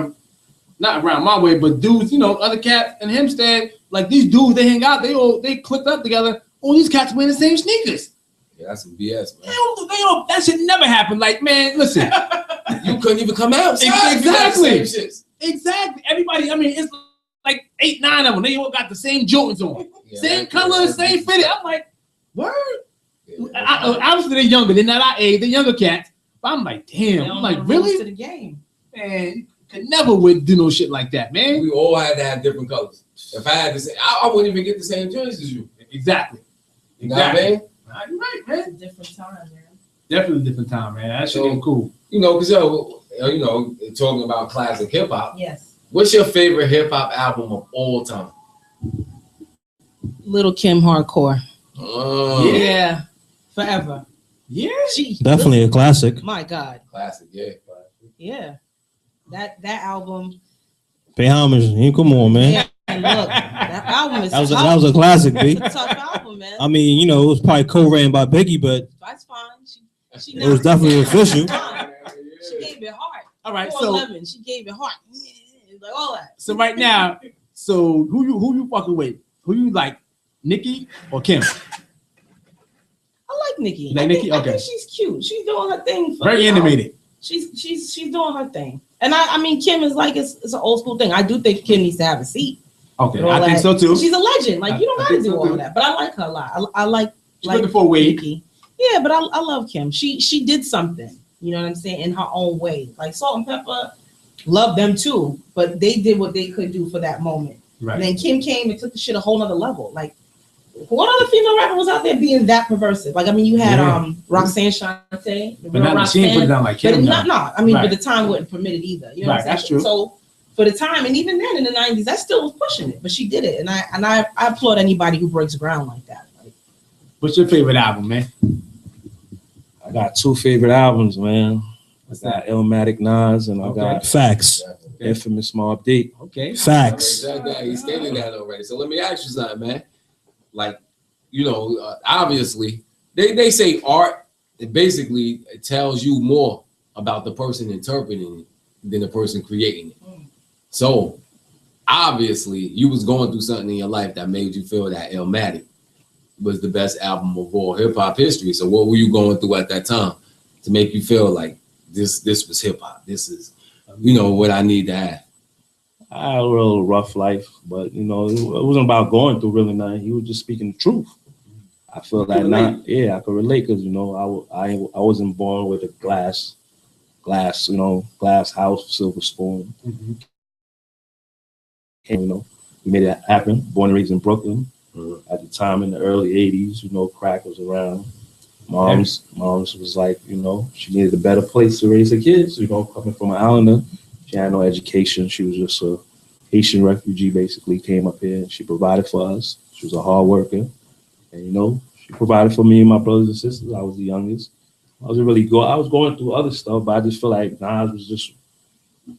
Speaker 2: not around my way, but dudes, other cats in Hempstead. Like these dudes, they hang out. They clicked up together. All these cats wearing the same sneakers.
Speaker 1: Yeah, that's some BS, man.
Speaker 2: They don't. That should never happen. Like, man, listen.
Speaker 1: You couldn't even come out.
Speaker 2: Exactly. Exactly. Everybody. I mean, it's like 8, 9 of them. They all got the same Jordans on, same color, same fitted. I'm like, word. Yeah, obviously, they're younger. They're not our age. They're younger cats. But I'm like, damn. I'm like, really?
Speaker 4: To the game.
Speaker 2: Man, you could never do no shit like that, man.
Speaker 1: We all had to have different colors. If I had to say, I wouldn't even get the same jeans as you.
Speaker 2: Exactly.
Speaker 1: You know what I mean?
Speaker 2: You're right, man.
Speaker 4: It's a different time, man.
Speaker 2: Definitely a different time, man. That shit ain't cool.
Speaker 1: Because talking about classic hip hop.
Speaker 4: Yes.
Speaker 1: What's your favorite hip hop album of all time?
Speaker 4: Little Kim Hardcore. Yeah, forever.
Speaker 2: Yeah,
Speaker 4: She
Speaker 3: Definitely a classic.
Speaker 4: My God.
Speaker 1: Classic, yeah.
Speaker 4: Yeah. That album.
Speaker 3: Pay homage. Come on, man.
Speaker 4: Yeah, and look, that album is
Speaker 3: That was a classic, B.
Speaker 4: It's a tough album, man.
Speaker 3: I mean, you know, it was probably co-written by Biggie, but
Speaker 4: That's fine. She
Speaker 3: it was definitely official.
Speaker 4: She gave it heart.
Speaker 2: All right,
Speaker 4: 411, she gave it heart. Like all that.
Speaker 2: So right now, so who you fucking with? Who you like, Nicki or Kim?
Speaker 4: I like Nicki.
Speaker 2: Like Nicki?
Speaker 4: I
Speaker 2: Okay.
Speaker 4: think she's cute. She's doing her thing.
Speaker 2: Very animated.
Speaker 4: She's doing her thing. And I mean, Kim is like it's an old school thing. I do think Kim needs to have a seat.
Speaker 2: Okay, I think so too.
Speaker 4: She's a legend. Like you don't got to do all
Speaker 2: too.
Speaker 4: of that. But I like her a lot. I like
Speaker 2: looking for a wig.
Speaker 4: Nicki. Yeah, but I love Kim. She did something. You know what I'm saying? In her own way. Like Salt and Pepper, love them too. But they did what they could do for that moment.
Speaker 2: Right.
Speaker 4: And then Kim came and took the shit a whole nother level. Like, what other female rapper was out there being that perversive? Like, I mean, you had Roxanne Shante,
Speaker 2: but not, she ain't put it down like Kim.
Speaker 4: But I mean, but the time wouldn't permit it either. You know what I'm saying?
Speaker 2: That's true.
Speaker 4: So for the time, and even then in the 90s, that still was pushing it. But she did it, and I applaud anybody who breaks ground like that. Like,
Speaker 2: what's your favorite album, man?
Speaker 6: I got 2 favorite albums, man. I got Illmatic Nas, and I got
Speaker 3: Facts.
Speaker 6: Infamous Mobb Deep.
Speaker 2: Okay.
Speaker 3: Facts.
Speaker 1: He stated that already. So let me ask you something, man. Like, you know, obviously, they say art, it basically tells you more about the person interpreting it than the person creating it. So, obviously, you was going through something in your life that made you feel that Illmatic was the best album of all hip-hop history. So what were you going through at that time to make you feel like this was hip-hop? This is, you know, what I need to have.
Speaker 6: I had a real rough life, but you know, it wasn't about going through really nothing. He was just speaking the truth. I feel like I could relate because you know I wasn't born with a glass house, silver spoon.
Speaker 2: Mm-hmm.
Speaker 6: And, you know, we made it happen. Born and raised in Brooklyn. At the time in the early '80s, you know, crack was around. Mom's was like, you know, she needed a better place to raise her kids. You know, coming from an islander. She had no education. She was just a Haitian refugee, basically, came up here. She provided for us. She was a hard worker. And, you know, she provided for me and my brothers and sisters. I was the youngest. I was going through other stuff, but I just feel like Nas he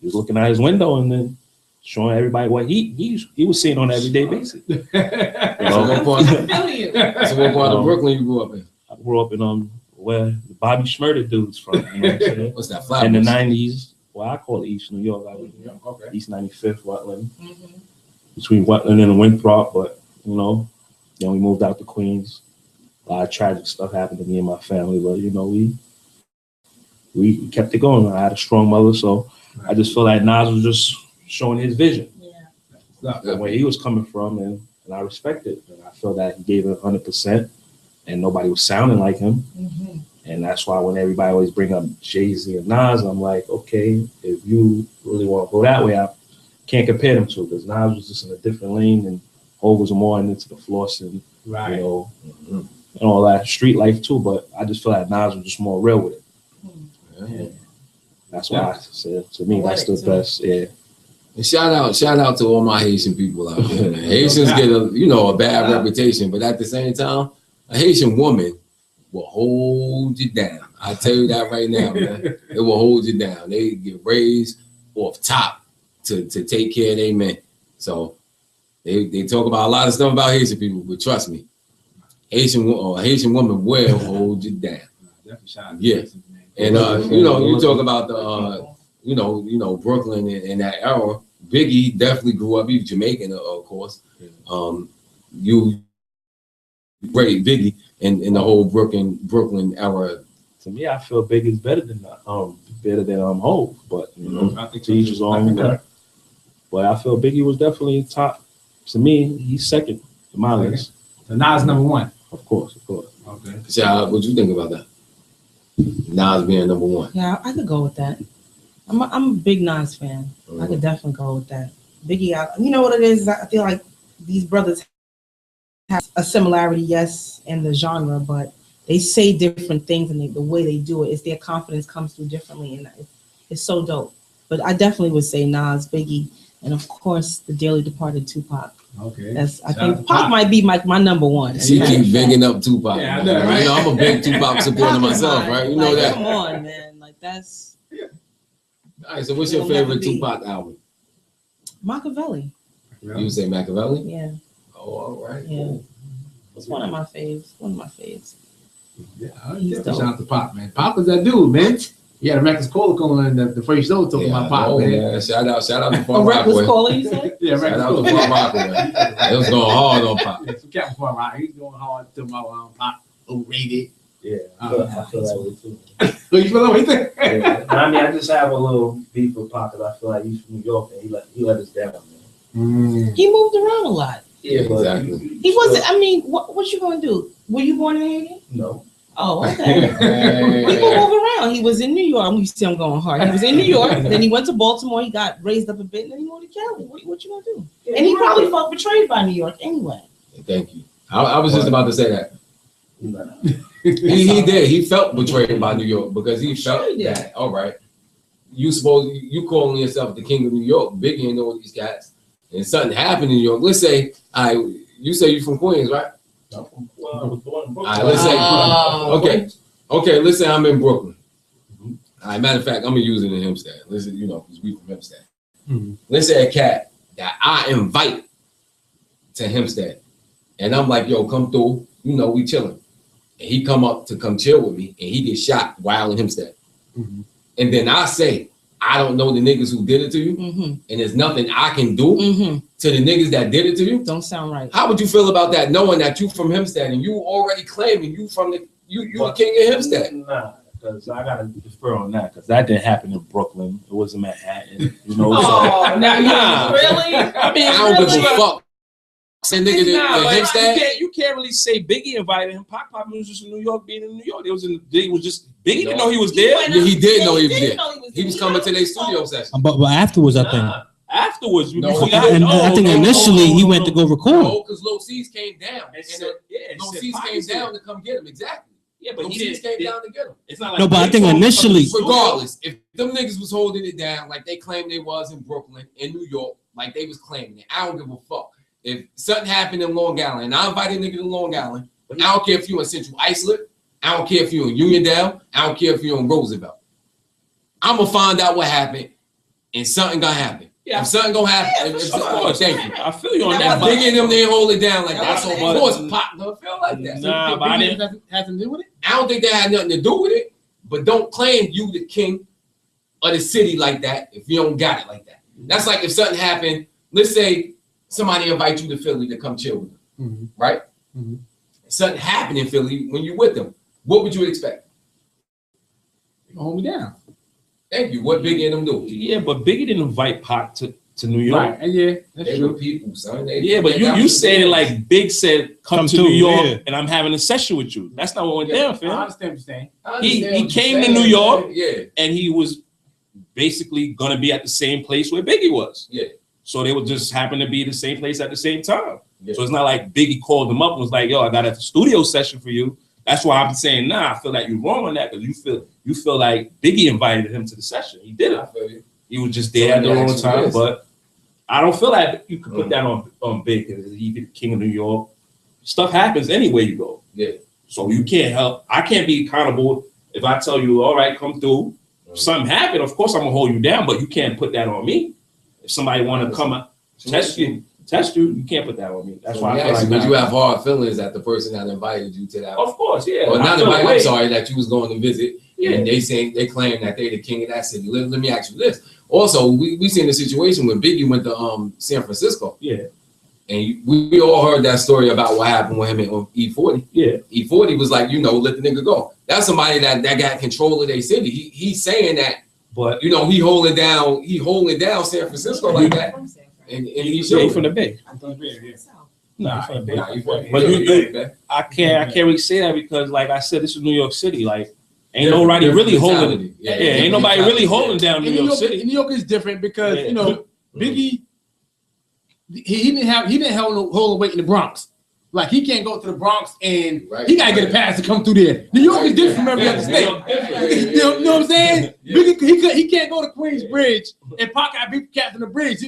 Speaker 6: was looking out his window and then showing everybody what he was seeing on an everyday basis. You know?
Speaker 1: So what part of Brooklyn you grew up in?
Speaker 6: I grew up in where the Bobby Shmurda dudes from. You know what I'm saying?
Speaker 1: What's that? Flowers?
Speaker 6: In the 90s. Well, I call it East New York. I was
Speaker 1: Okay.
Speaker 6: East 95th, Rutland. Between Rutland and Winthrop, but you know, then we moved out to Queens. A lot of tragic stuff happened to me and my family, but you know, we kept it going. I had a strong mother, so I just feel like Nas was just showing his vision. And where he was coming from, and I respect it. And I feel that he gave it 100%, and nobody was sounding like him. And that's why when everybody always bring up Jay-Z and Nas, I'm like, okay, if you really want to go that way, I can't compare them to, because Nas was just in a different lane, and Hov was more into the flossing, you know, and all that street life too. But I just feel like Nas was just more real with it. And that's why I said, to me, that's the best. Yeah.
Speaker 1: And shout out to all my Haitian people out there, man. Haitians get a bad reputation, but at the same time, a Haitian woman will hold you down. I tell you that right now, man. It will hold you down. They get raised off top to take care of their men. So they talk about a lot of stuff about Haitian people, but trust me, Haitian woman will hold you down. Yeah. And you talk about the Brooklyn in that era. Biggie definitely grew up. He's Jamaican, of course. You great Biggie in the whole Brooklyn era.
Speaker 6: To me, I feel Biggie's better than Hov, but you know,
Speaker 2: I think
Speaker 6: to each his own. But I feel Biggie was definitely top. To me, he's second to my list.
Speaker 2: So Nas number one.
Speaker 6: Of course.
Speaker 2: Okay.
Speaker 1: So what you think about that? Nas being number one.
Speaker 4: Yeah, I could go with that. I'm a big Nas fan. I could definitely go with that. Biggie, you know what it is? I feel like these brothers have a similarity, yes, in the genre, but they say different things, and the way they do it is their confidence comes through differently, and it's so dope. But I definitely would say Nas, Biggie, and of course the dearly departed Tupac.
Speaker 2: Okay.
Speaker 4: I think Pac might be my number one.
Speaker 1: She keep bigging up Tupac.
Speaker 2: Yeah, I know, right?
Speaker 1: You know, I'm a big Tupac supporter myself, right? You know
Speaker 4: like,
Speaker 1: that.
Speaker 4: Come on, man. Like that's.
Speaker 1: All right. So, what's your favorite Tupac album?
Speaker 4: Machiavelli.
Speaker 1: You say Machiavelli?
Speaker 4: Yeah.
Speaker 1: Oh, all right.
Speaker 4: Yeah.
Speaker 1: Cool.
Speaker 4: It's one of my faves.
Speaker 2: Yeah, shout out to Pop, man. Pop was that dude, man. He had a Reckless Caller calling the first show talking about Pop, man.
Speaker 1: Shout out to
Speaker 4: A Reckless Caller, you said?
Speaker 2: Yeah,
Speaker 1: Shout out to
Speaker 2: Reckless
Speaker 1: Far Rockaway. It was going hard on Pop.
Speaker 2: Yeah, so Captain Far Rock, he's going hard to about Pop overrated.
Speaker 6: Yeah, I feel that way too.
Speaker 2: So you feel that way too?
Speaker 6: Yeah. I mean, I just have a little beef with Pac because I feel like he's from New York and he let us down, man.
Speaker 4: He moved around a lot.
Speaker 6: Yeah,
Speaker 1: exactly.
Speaker 4: He wasn't. I mean, what you gonna do? Were you born in Haiti?
Speaker 6: No.
Speaker 4: Oh, okay. People move around. He was in New York. You see, I'm going hard. He was in New York. Then he went to Baltimore. He got raised up a bit, and then he moved to Cali. What you gonna do?
Speaker 6: Yeah,
Speaker 4: and he probably felt betrayed by New York anyway.
Speaker 1: Thank you. I was just about to say that.
Speaker 6: No.
Speaker 1: He did. He felt betrayed by New York because he felt
Speaker 4: Sure he did.
Speaker 1: that. All right, you calling yourself the king of New York, Biggie and all these cats, and something happened in New York. Let's say, you say you're from Queens, right?
Speaker 6: I was born in Brooklyn.
Speaker 1: All right, let's say, okay. Let's say I'm in Brooklyn. All right, matter of fact, I'm gonna use it in Hempstead. Listen, because we from Hempstead. Let's say a cat that I invite to Hempstead, and I'm like, yo, come through. We chilling. And he come up to come chill with me, and he gets shot while in Hempstead. And then I say, I don't know the niggas who did it to you, and there's nothing I can do to the niggas that did it to you.
Speaker 4: Don't sound right.
Speaker 1: How would you feel about that, knowing that you from Hempstead and you already claiming you from the king of Hempstead?
Speaker 6: Nah, because I gotta defer on that because that didn't happen in Brooklyn. It was in Manhattan.
Speaker 4: Oh,
Speaker 6: so,
Speaker 4: now really?
Speaker 1: I mean, I don't give a fuck. Say nigga to Hempstead.
Speaker 6: You can't really say Biggie invited him. Pop was just in New York, being in New York. Biggie didn't know he was there.
Speaker 1: He did know he was there. He was coming to their studio session.
Speaker 3: But afterwards, I think.
Speaker 6: Afterwards,
Speaker 3: I think initially he went to go record.
Speaker 1: No, because Lil C's came down. Lil C's came down to come get him. Exactly.
Speaker 6: Yeah, but
Speaker 1: Lil C's came down to get him.
Speaker 6: It's not like
Speaker 3: No, but I think initially,
Speaker 1: regardless, if them niggas was holding it down like they claimed they was in Brooklyn, in New York, like they was claiming it, I don't give a fuck. If something happened in Long Island, and I invited a nigga to Long Island, I don't care if you in Central Islip, I don't care if you in Uniondale, I don't care if you in Roosevelt. I'm gonna find out what happened, and something gonna happen. Yeah. If something gonna happen, thank you.
Speaker 6: I feel you on
Speaker 1: that. Biggie and them didn't hold it down like that. So of course, Pop gonna feel like that.
Speaker 6: Nah, but I didn't
Speaker 2: have to do with it.
Speaker 1: I don't think that had nothing to do with it. But don't claim you the king of the city like that if you don't got it like that. That's like if something happened. Let's say somebody invite you to Philly to come chill with them, right? Something happened in Philly when you with them. What would you expect?
Speaker 2: Hold me down.
Speaker 1: Thank you. What Biggie and them do?
Speaker 6: Yeah, but Biggie didn't invite Pac to New York.
Speaker 2: Right. Yeah, that's
Speaker 1: they
Speaker 2: true.
Speaker 1: were people, son.
Speaker 6: But you said it like Big said, come to New York, and I'm having a session with you. That's not what went down, fam.
Speaker 2: I understand what you're saying.
Speaker 6: He came to New York, and he was basically gonna be at the same place where Biggie was.
Speaker 1: Yeah.
Speaker 6: So they would just happen to be the same place at the same time. Yeah. So it's not like Biggie called them up and was like, yo, I got a studio session for you. That's why I'm saying, I feel like you're wrong on that because you feel like Biggie invited him to the session. He didn't.
Speaker 1: I feel you.
Speaker 6: He was just there at the wrong time. But I don't feel like you could put that on Big because he's the king of New York. Stuff happens anywhere you go.
Speaker 1: Yeah.
Speaker 6: So you can't help. I can't be accountable if I tell you, all right, come through. If something happened, of course I'm gonna hold you down, but you can't put that on me. If somebody want to come test you, you can't put that on me. That's why I feel like
Speaker 1: but you have hard feelings that the person that invited you to that.
Speaker 6: Of course, yeah.
Speaker 1: Or not invited, I'm sorry, that you was going to visit.
Speaker 6: Yeah.
Speaker 1: And they claim that they the king of that city. Let me ask you this. Also, we seen a situation when Biggie went to San Francisco.
Speaker 6: Yeah.
Speaker 1: And we all heard that story about what happened with him at E40.
Speaker 6: Yeah.
Speaker 1: E40 was like, let the nigga go. That's somebody that got control of their city. He's saying that,
Speaker 6: but
Speaker 1: he holding down San Francisco like that. And he's
Speaker 6: from the Bay. Nah, but I can't really say that because, like I said, this is New York City. Like, ain't nobody really holding. Ain't nobody really holding down New York City.
Speaker 2: New York is different because Biggie, he didn't hold the weight in the Bronx. Like he can't go to the Bronx and he gotta get a pass to come through there. New York is different from every other state. You know what I'm saying? Biggie, he can't go to Queensbridge and Pac got big cats on the bridge.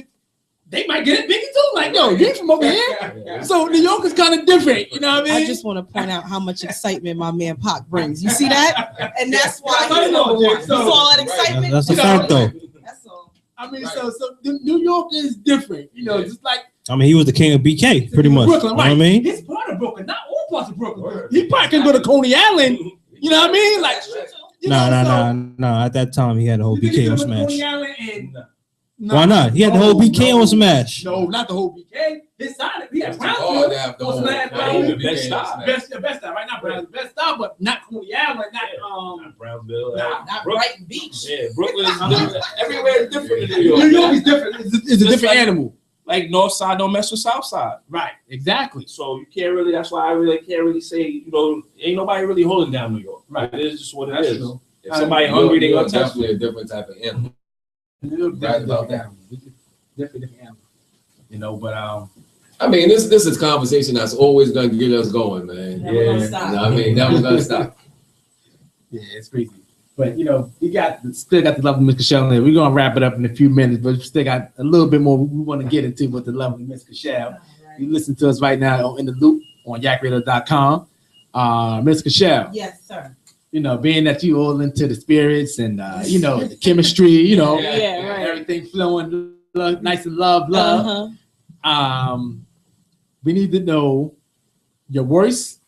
Speaker 2: they might get it bigger too. Like, yo, you ain't from over here. So New York is kind of different. You know what I mean?
Speaker 4: I just want to point out how much excitement my man Pac brings. You see that? And that's why he's number one. You saw all that excitement?
Speaker 3: That's a fact, though.
Speaker 4: That's all.
Speaker 2: I mean, so New York is different. You know, just like.
Speaker 3: I mean, he was the king of BK, pretty much.
Speaker 2: Brooklyn,
Speaker 3: you know
Speaker 2: right?
Speaker 3: what I mean?
Speaker 2: He's part of Brooklyn, not all parts of Brooklyn. He probably can go to Coney Island. You know what I mean? Like,
Speaker 3: No. At that time, he had the whole BK on Smash.
Speaker 2: Coney Island and,
Speaker 3: Why not? He had the whole BK on Smash.
Speaker 2: No, not the whole BK. His side, he had
Speaker 1: Brownsville.
Speaker 6: The best style.
Speaker 2: Best style, right? Not Brownsville, best style, but not Coney Island,
Speaker 6: Not Brownsville.
Speaker 4: Not Brighton Beach.
Speaker 6: Yeah, Brooklyn is different. Everywhere is different in New York.
Speaker 2: New York is different. It's a different animal.
Speaker 6: Like North Side don't mess with South Side.
Speaker 2: Right, exactly.
Speaker 6: So you can't really, that's why I really can't really say, ain't nobody really holding down New York.
Speaker 2: Right.
Speaker 6: It is just what it
Speaker 2: That's
Speaker 6: is.
Speaker 2: true.
Speaker 6: If somebody hungry, they gonna test
Speaker 1: definitely a different type of animal.
Speaker 2: Right about that. Different animal. But
Speaker 1: I mean, this is conversation that's always going to get us going, man.
Speaker 4: Never gonna stop.
Speaker 1: You know what I mean, never gonna stop.
Speaker 2: Yeah, it's crazy. But we still got the lovely Miss Cashel here. We're gonna wrap it up in a few minutes, but we still got a little bit more we want to get into with the lovely Miss Cashel.
Speaker 4: Right.
Speaker 2: You listen to us right now in the loop on yakradio.com. Miss Cashel.
Speaker 4: Yes, sir.
Speaker 2: Being that you all into the spirits and the chemistry,
Speaker 4: Yeah, right.
Speaker 2: everything flowing nice and love.
Speaker 4: Uh-huh.
Speaker 2: We need to know your worst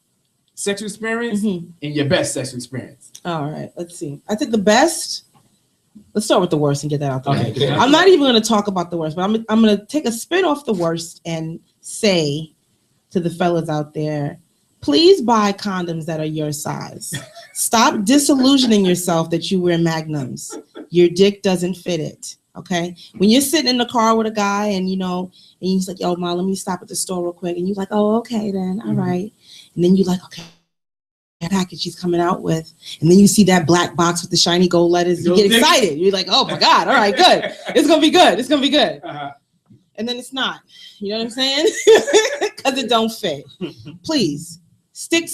Speaker 2: sexual experience
Speaker 4: Mhm.
Speaker 2: and your best sexual experience.
Speaker 4: All right, let's see. I think the best. Let's start with the worst and get that out the way.
Speaker 2: Okay.
Speaker 4: I'm not even going to talk about the worst, but I'm going to take a spin off the worst and say to the fellas out there, please buy condoms that are your size. Stop disillusioning yourself that you wear magnums. Your dick doesn't fit it. Okay. When you're sitting in the car with a guy and and he's like, yo, Ma, let me stop at the store real quick. And you're like, oh, okay, then. All right. And then you're like, okay, that package she's coming out with. And then you see that black box with the shiny gold letters. You get excited. You're like, oh my God. All right, good. It's going to be good. It's going to be good.
Speaker 2: Uh-huh.
Speaker 4: And then it's not. You know what I'm saying? Because it don't fit. Please stick.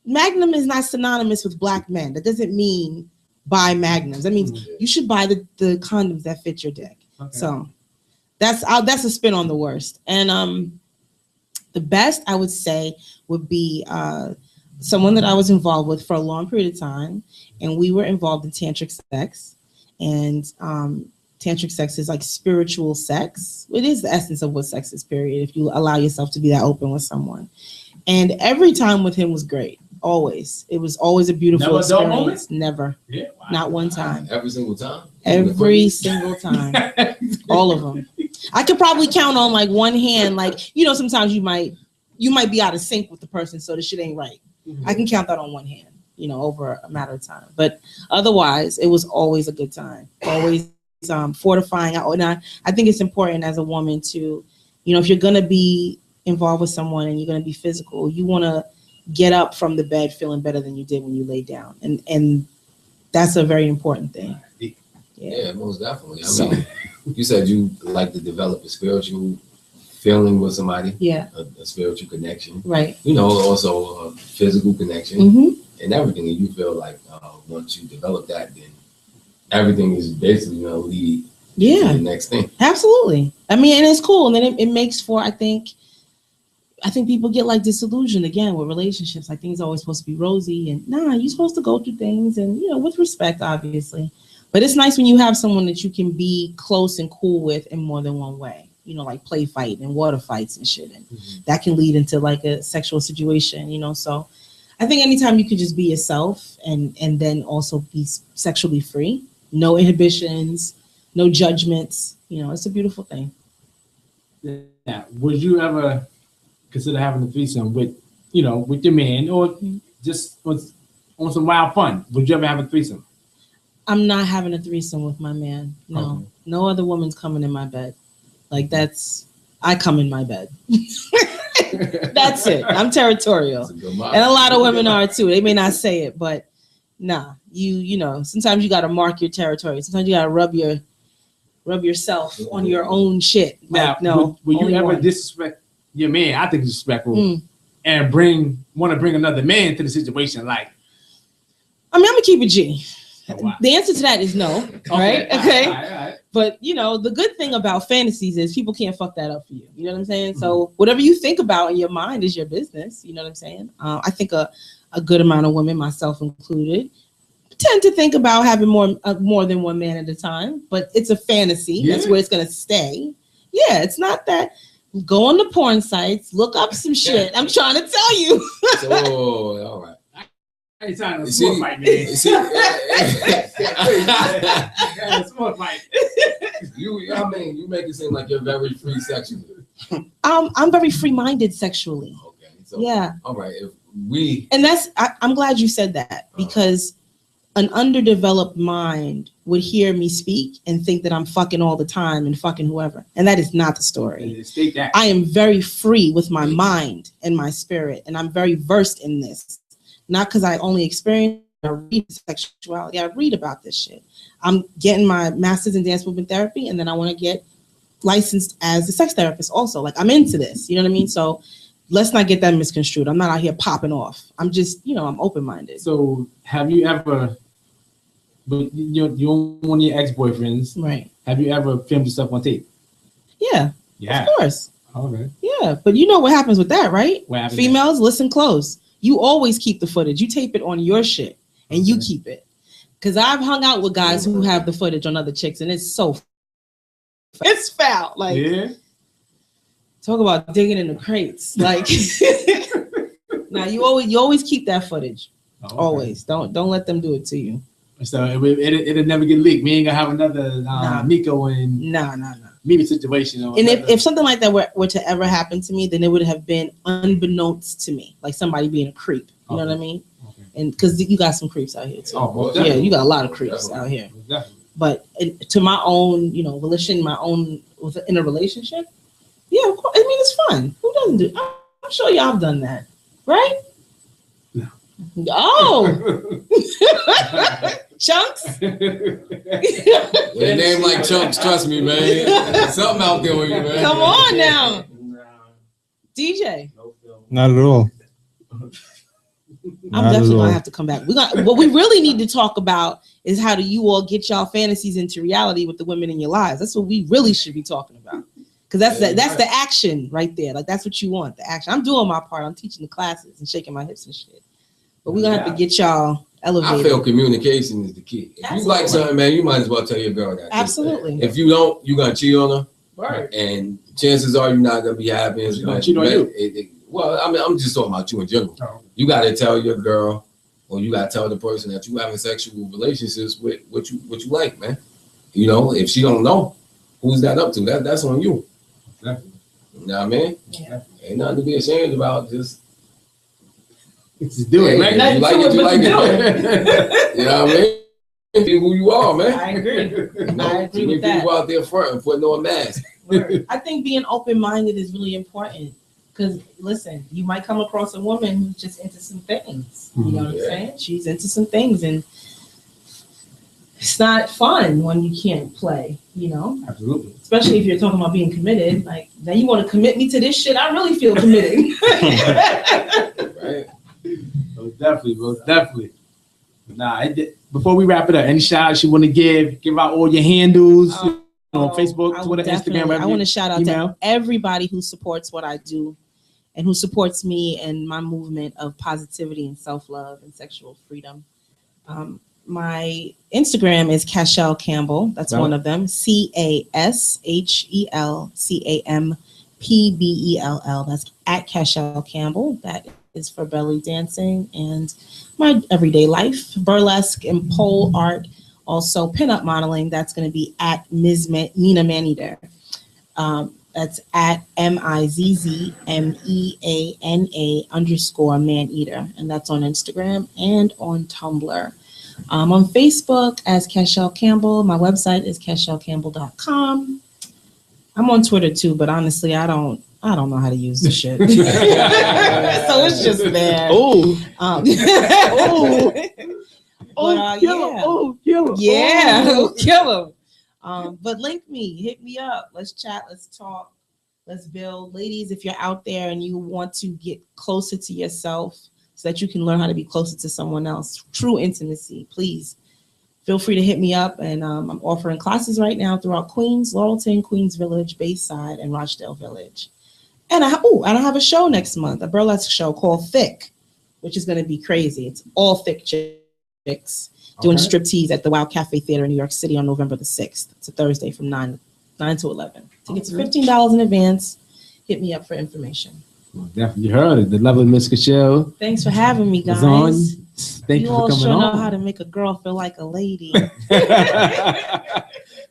Speaker 4: Magnum is not synonymous with black men. That doesn't mean buy magnums. That means you should buy the condoms that fit your dick. Okay. So that's a spin on the worst. And the best I would say would be someone that I was involved with for a long period of time, and we were involved in tantric sex. And tantric sex is like spiritual sex. It is the essence of what sex is, period, if you allow yourself to be that open with someone. And every time with him was great. Always. It was always a beautiful experience. Never.
Speaker 2: Yeah, wow.
Speaker 4: Not one time.
Speaker 1: Every single time?
Speaker 4: Every single time. All of them. I could probably count on like one hand. Like, sometimes you might be out of sync with the person, so the shit ain't right. I can count that on one hand, over a matter of time. But otherwise, it was always a good time. Always fortifying. And I think it's important as a woman to, if you're going to be involved with someone and you're going to be physical, you want to get up from the bed feeling better than you did when you lay down. And that's a very important thing.
Speaker 1: Yeah, most definitely. I mean, you said you like to develop a spiritual feeling with somebody.
Speaker 4: Yeah.
Speaker 1: A spiritual connection.
Speaker 4: Right.
Speaker 1: Also a physical connection and everything. And you feel like once you develop that, then everything is basically going to lead to the next thing.
Speaker 4: Absolutely. I mean, and it's cool. And then it makes for, I think people get like disillusioned again with relationships. Like things are always supposed to be rosy, and you're supposed to go through things and, with respect, obviously. But it's nice when you have someone that you can be close and cool with in more than one way, like play fight and water fights and shit. And that can lead into like a sexual situation, So I think anytime you can just be yourself and then also be sexually free, no inhibitions, no judgments, it's a beautiful thing.
Speaker 2: Yeah. Would you ever consider having a threesome with your man, or just on some wild fun? Would you ever have a threesome?
Speaker 4: I'm not having a threesome with my man. No. Okay. No other woman's coming in my bed. Like I come in my bed. That's it. I'm territorial. And a lot of women are too. They may not say it, but nah, sometimes you got to mark your territory. Sometimes you got to rub yourself on your own shit. Like,
Speaker 2: now, will you ever disrespect your man? I think it's disrespectful. And want to bring another man to the situation. Like,
Speaker 4: I mean, I'm gonna keep it G.
Speaker 2: Oh, wow.
Speaker 4: The answer to that is no. Right? Okay.
Speaker 2: All right.
Speaker 4: But you know, the good thing about fantasies is people can't fuck that up for you. You know what I'm saying? So whatever you think about in your mind is your business. You know what I'm saying? I think a good amount of women, myself included, tend to think about having more than one man at a time. But it's a fantasy. Yeah. That's where it's gonna stay. Yeah, it's not that. Go on the porn sites, look up some shit. I'm trying to tell you.
Speaker 1: Oh, all right.
Speaker 2: I ain't trying to sport fight, man. Sport fight.
Speaker 1: You make it seem like you're very free sexually.
Speaker 4: I'm very free-minded sexually.
Speaker 1: Okay. So,
Speaker 4: yeah.
Speaker 1: All right.
Speaker 4: And I'm glad you said that because an underdeveloped mind would hear me speak and think that I'm fucking all the time and fucking whoever. And that is not the story. I am very free with my mind and my spirit. And I'm very versed in this. Not because I only experience or read sexuality. I read about this shit. I'm getting my master's in dance movement therapy. And then I want to get licensed as a sex therapist also. Like I'm into this. You know what I mean? So let's not get that misconstrued. I'm not out here popping off. I'm just, I'm open-minded.
Speaker 2: So have you ever... But you're one of your ex-boyfriends,
Speaker 4: right?
Speaker 2: Have you ever filmed yourself on tape?
Speaker 4: Yeah, of course.
Speaker 2: Okay.
Speaker 4: Yeah, but you know what happens with that, right?
Speaker 2: What happens?
Speaker 4: Females, listen close. You always keep the footage. You tape it on your shit, and you keep it. Because I've hung out with guys who have the footage on other chicks, and it's it's foul. Like, talk about digging in the crates. Like, now you always keep that footage. Okay. Always. Don't let them do it to you.
Speaker 2: So it'll never get leaked. We ain't gonna have another Nico and Mimi situation.
Speaker 4: And if something like that were to ever happen to me, then it would have been unbeknownst to me, like somebody being a creep. You know what I mean? Okay. And because you got some creeps out here too.
Speaker 2: Oh,
Speaker 4: yeah, you got a lot of creeps out here.
Speaker 2: Definitely.
Speaker 4: But to my own, volition, in a relationship, yeah, of course. I mean, it's fun. Who doesn't do? I'm sure y'all have done that, right?
Speaker 2: No.
Speaker 4: Oh. Chunks?
Speaker 1: With a name like Chunks, trust me, man. Something out there with you, man.
Speaker 4: Come on now. DJ.
Speaker 3: Not at all.
Speaker 4: I'm definitely gonna have to come back. What we really need to talk about is how do you all get y'all fantasies into reality with the women in your lives. That's what we really should be talking about. Because that's the action right there. Like that's what you want, the action. I'm doing my part. I'm teaching the classes and shaking my hips and shit. But we're gonna have to get y'all elevated.
Speaker 1: I feel communication is the key. If you like something, man, you might as well tell your girl that.
Speaker 4: Absolutely.
Speaker 1: If you don't, you're gonna cheat on her.
Speaker 4: Right.
Speaker 1: And chances are you're not gonna be happy.
Speaker 2: She's gonna cheat on you.
Speaker 1: Well, I mean, I'm just talking about you in general. Oh. You gotta tell your girl, or you gotta tell the person that you having sexual relationships with what you like, man. If she don't know, who's that up to? That's on you.
Speaker 2: Exactly.
Speaker 1: You know what I mean?
Speaker 4: Yeah.
Speaker 1: Ain't nothing to be ashamed about. Just
Speaker 2: do it, right?
Speaker 1: You like it. You know what I mean? Be who you are, man.
Speaker 4: I agree. I agree with that.
Speaker 1: People out there front and putting on a mask.
Speaker 4: I think being open-minded is really important. Because listen, you might come across a woman who's just into some things. You know what I'm saying? She's into some things, and it's not fun when you can't play.
Speaker 2: Absolutely.
Speaker 4: Especially if you're talking about being committed. Like now, you want to commit me to this shit? I really feel committed.
Speaker 1: Right.
Speaker 2: Most definitely. Nah, before we wrap it up, any shout outs you want to give out all your handles on Facebook, Twitter, Instagram.
Speaker 4: I want to shout out to everybody who supports what I do and who supports me and my movement of positivity and self-love and sexual freedom. My Instagram is Cashel Campbell. That's one of them. CASHELCAMPBELL. That's at Cashel Campbell. That is for belly dancing and my everyday life, burlesque and pole art. Also pinup modeling. That's going to be at Ms. Nina Maneater. That's at MIZZMEANA_Maneater. And that's on Instagram and on Tumblr. On Facebook as Cashel Campbell. My website is cashelcampbell.com. I'm on Twitter too, but honestly, I don't know how to use the shit. So it's just there. Kill him. But link me, hit me up. Let's chat, let's talk, let's build. Ladies, if you're out there and you want to get closer to yourself so that you can learn how to be closer to someone else, true intimacy, please feel free to hit me up. And I'm offering classes right now throughout Queens, Laurelton, Queens Village, Bayside, and Rochdale Village. And I have a show next month, a burlesque show called Thick, which is going to be crazy. It's all thick chicks doing striptease at the Wild Cafe Theater in New York City on November the 6th. It's a Thursday from 9 to 11. Tickets $15 in advance. Hit me up for information.
Speaker 2: Well, definitely heard it. The lovely Miss Cashel.
Speaker 4: Thanks for having me, guys.
Speaker 2: Thank you
Speaker 4: all
Speaker 2: for coming
Speaker 4: sure
Speaker 2: on.
Speaker 4: know how to make a girl feel like a lady.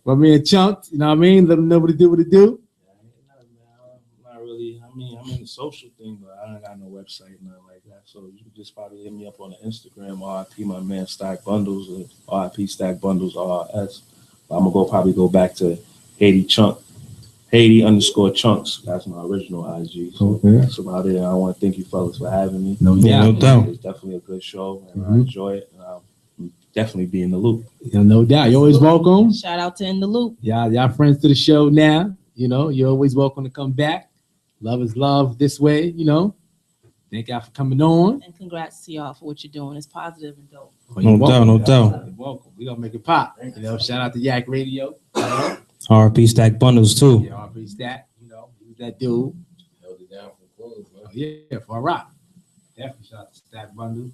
Speaker 2: Well, me and Chunk, you know what I mean? Let them know what to do,
Speaker 6: Not really. I mean, I'm in the social thing, but I don't got no website, nothing like that. So you can just probably hit me up on the Instagram, RIP my man Stack Bundles, or RIP Stack Bundles RS. But I'm gonna probably go back to Haiti_Chunks. That's my original IG. So that's about it. I want to thank you fellas for having me.
Speaker 2: No doubt.
Speaker 6: It's definitely a good show, and I enjoy it. And I'll definitely be in the loop.
Speaker 2: Yeah, no doubt. You're always welcome.
Speaker 4: Shout out to In the Loop.
Speaker 2: Y'all friends to the show now. You know, you're always welcome to come back. Love is love this way, you know. Thank y'all for coming on.
Speaker 4: And congrats to y'all for what you're doing. It's positive and dope.
Speaker 3: No doubt.
Speaker 2: You're welcome. We're gonna make it pop. You know, shout out to Yak Radio.
Speaker 3: RP Stack Bundles too.
Speaker 2: Yeah, RP Stack, you know, he was that dude.
Speaker 1: Held it down from Queens, man.
Speaker 2: Oh, yeah, for a rock. Definitely shout out to Stack Bundle.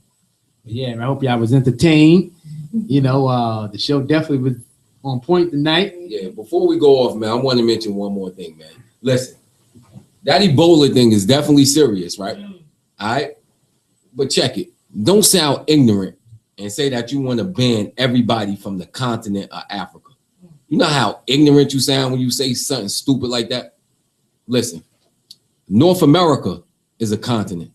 Speaker 2: But yeah, man, I hope y'all was entertained. You know, the show definitely was on point tonight.
Speaker 1: Yeah, before we go off, man, I want to mention one more thing, man. Listen, that Ebola thing is definitely serious, right? All right? But check it. Don't sound ignorant and say that you want to ban everybody from the continent of Africa. You know how ignorant you sound when you say something stupid like that? Listen, North America is a continent.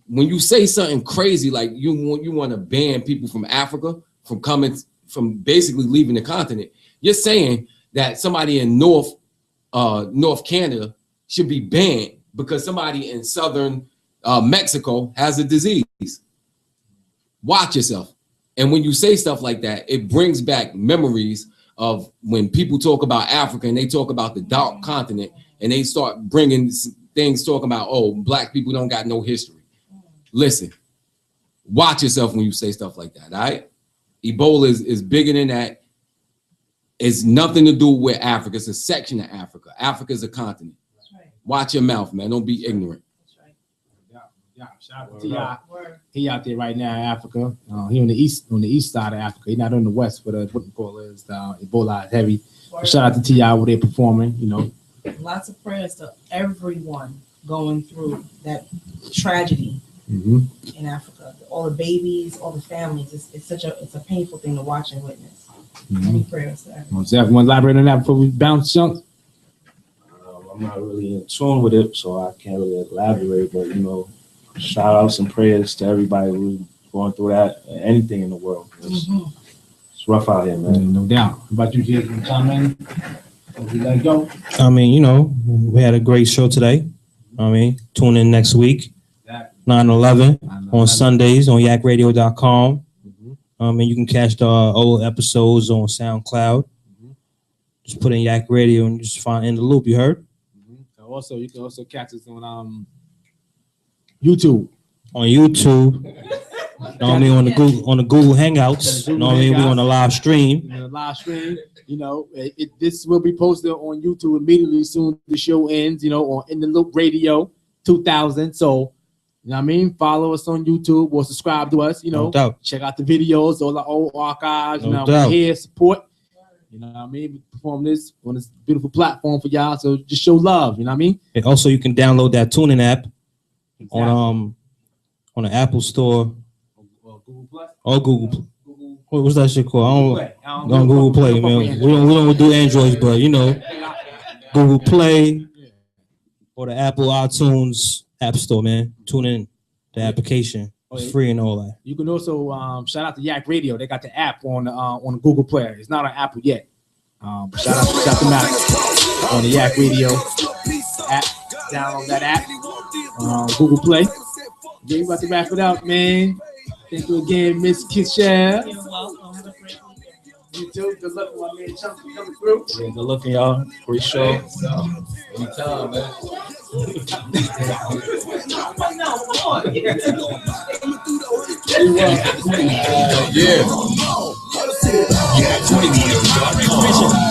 Speaker 1: When you say something crazy like you want to ban people from Africa from basically leaving the continent, you're saying that somebody in North Canada should be banned because somebody in southern Mexico has a disease. Watch yourself. And when you say stuff like that, it brings back memories of when people talk about Africa and they talk about the dark continent and they start bringing things talking about, oh, black people don't got no history. Listen, watch yourself when you say stuff like that, all right? Ebola is bigger than that. It's nothing to do with Africa. It's a section of Africa. Africa is a continent. That's right. Watch your mouth, man. Don't be ignorant.
Speaker 2: That's right. Yeah. Shout out to T.I. He out there right now in Africa. He on the east side of Africa. He's not on the west, but what we call is Ebola is heavy. Shout out to T.I. where they're performing, you know.
Speaker 4: Lots of prayers to everyone going through that tragedy in Africa. All the babies, all the families. It's a painful thing to watch and witness. Many prayers to everyone.
Speaker 2: So everyone elaborate on that before we bounce, Chunks?
Speaker 6: I'm not really in tune with it, so I can't really elaborate, but, you know, shout outs and prayers to everybody who's going through that, anything in the world. It's rough out here, man.
Speaker 2: No doubt. How about you, Jason? Comment? We let go.
Speaker 3: I mean, you know, we had a great show today. I mean, tune in next week, 9/11 on Sundays on yakradio.com. And you can catch the old episodes on SoundCloud. Just put in Yak Radio and just find In the Loop. You heard?
Speaker 2: Also, you can also catch us on YouTube.
Speaker 3: On YouTube. I mean, on the Google Hangouts. You know what I mean? We on the live stream.
Speaker 2: You know, this will be posted on YouTube immediately soon as the show ends. You know, on In the Loop Radio 2000. So. You know what I mean? Follow us on YouTube or subscribe to us, you know. Check out the videos, all the old archives, you know, we're here, support. You know what I mean? We perform this on this beautiful platform for y'all. So just show love, you know what I mean?
Speaker 3: And also you can download that TuneIn app on the Apple Store.
Speaker 2: Or Google Plus.
Speaker 3: Or Google. What's that shit called? On Google Play, man. We don't do Androids, but you know, Google Play or the Apple iTunes App Store, man. Tune in the application. It's free and all that.
Speaker 2: You can also shout out to Yak Radio. They got the app on the Google Play. It's not on Apple yet. Shout out to Mac on the Yak Radio app. Download that app. Google Play. Yeah, we about to wrap it up, man. Thank you again, Miss Cashel.
Speaker 4: You're welcome. Have a great weekend.
Speaker 2: You too. Good luck with my man Chunk coming through.
Speaker 6: Yeah, good looking, y'all. Great show.
Speaker 1: Anytime, man.
Speaker 2: Yeah.
Speaker 7: YakRadio.com.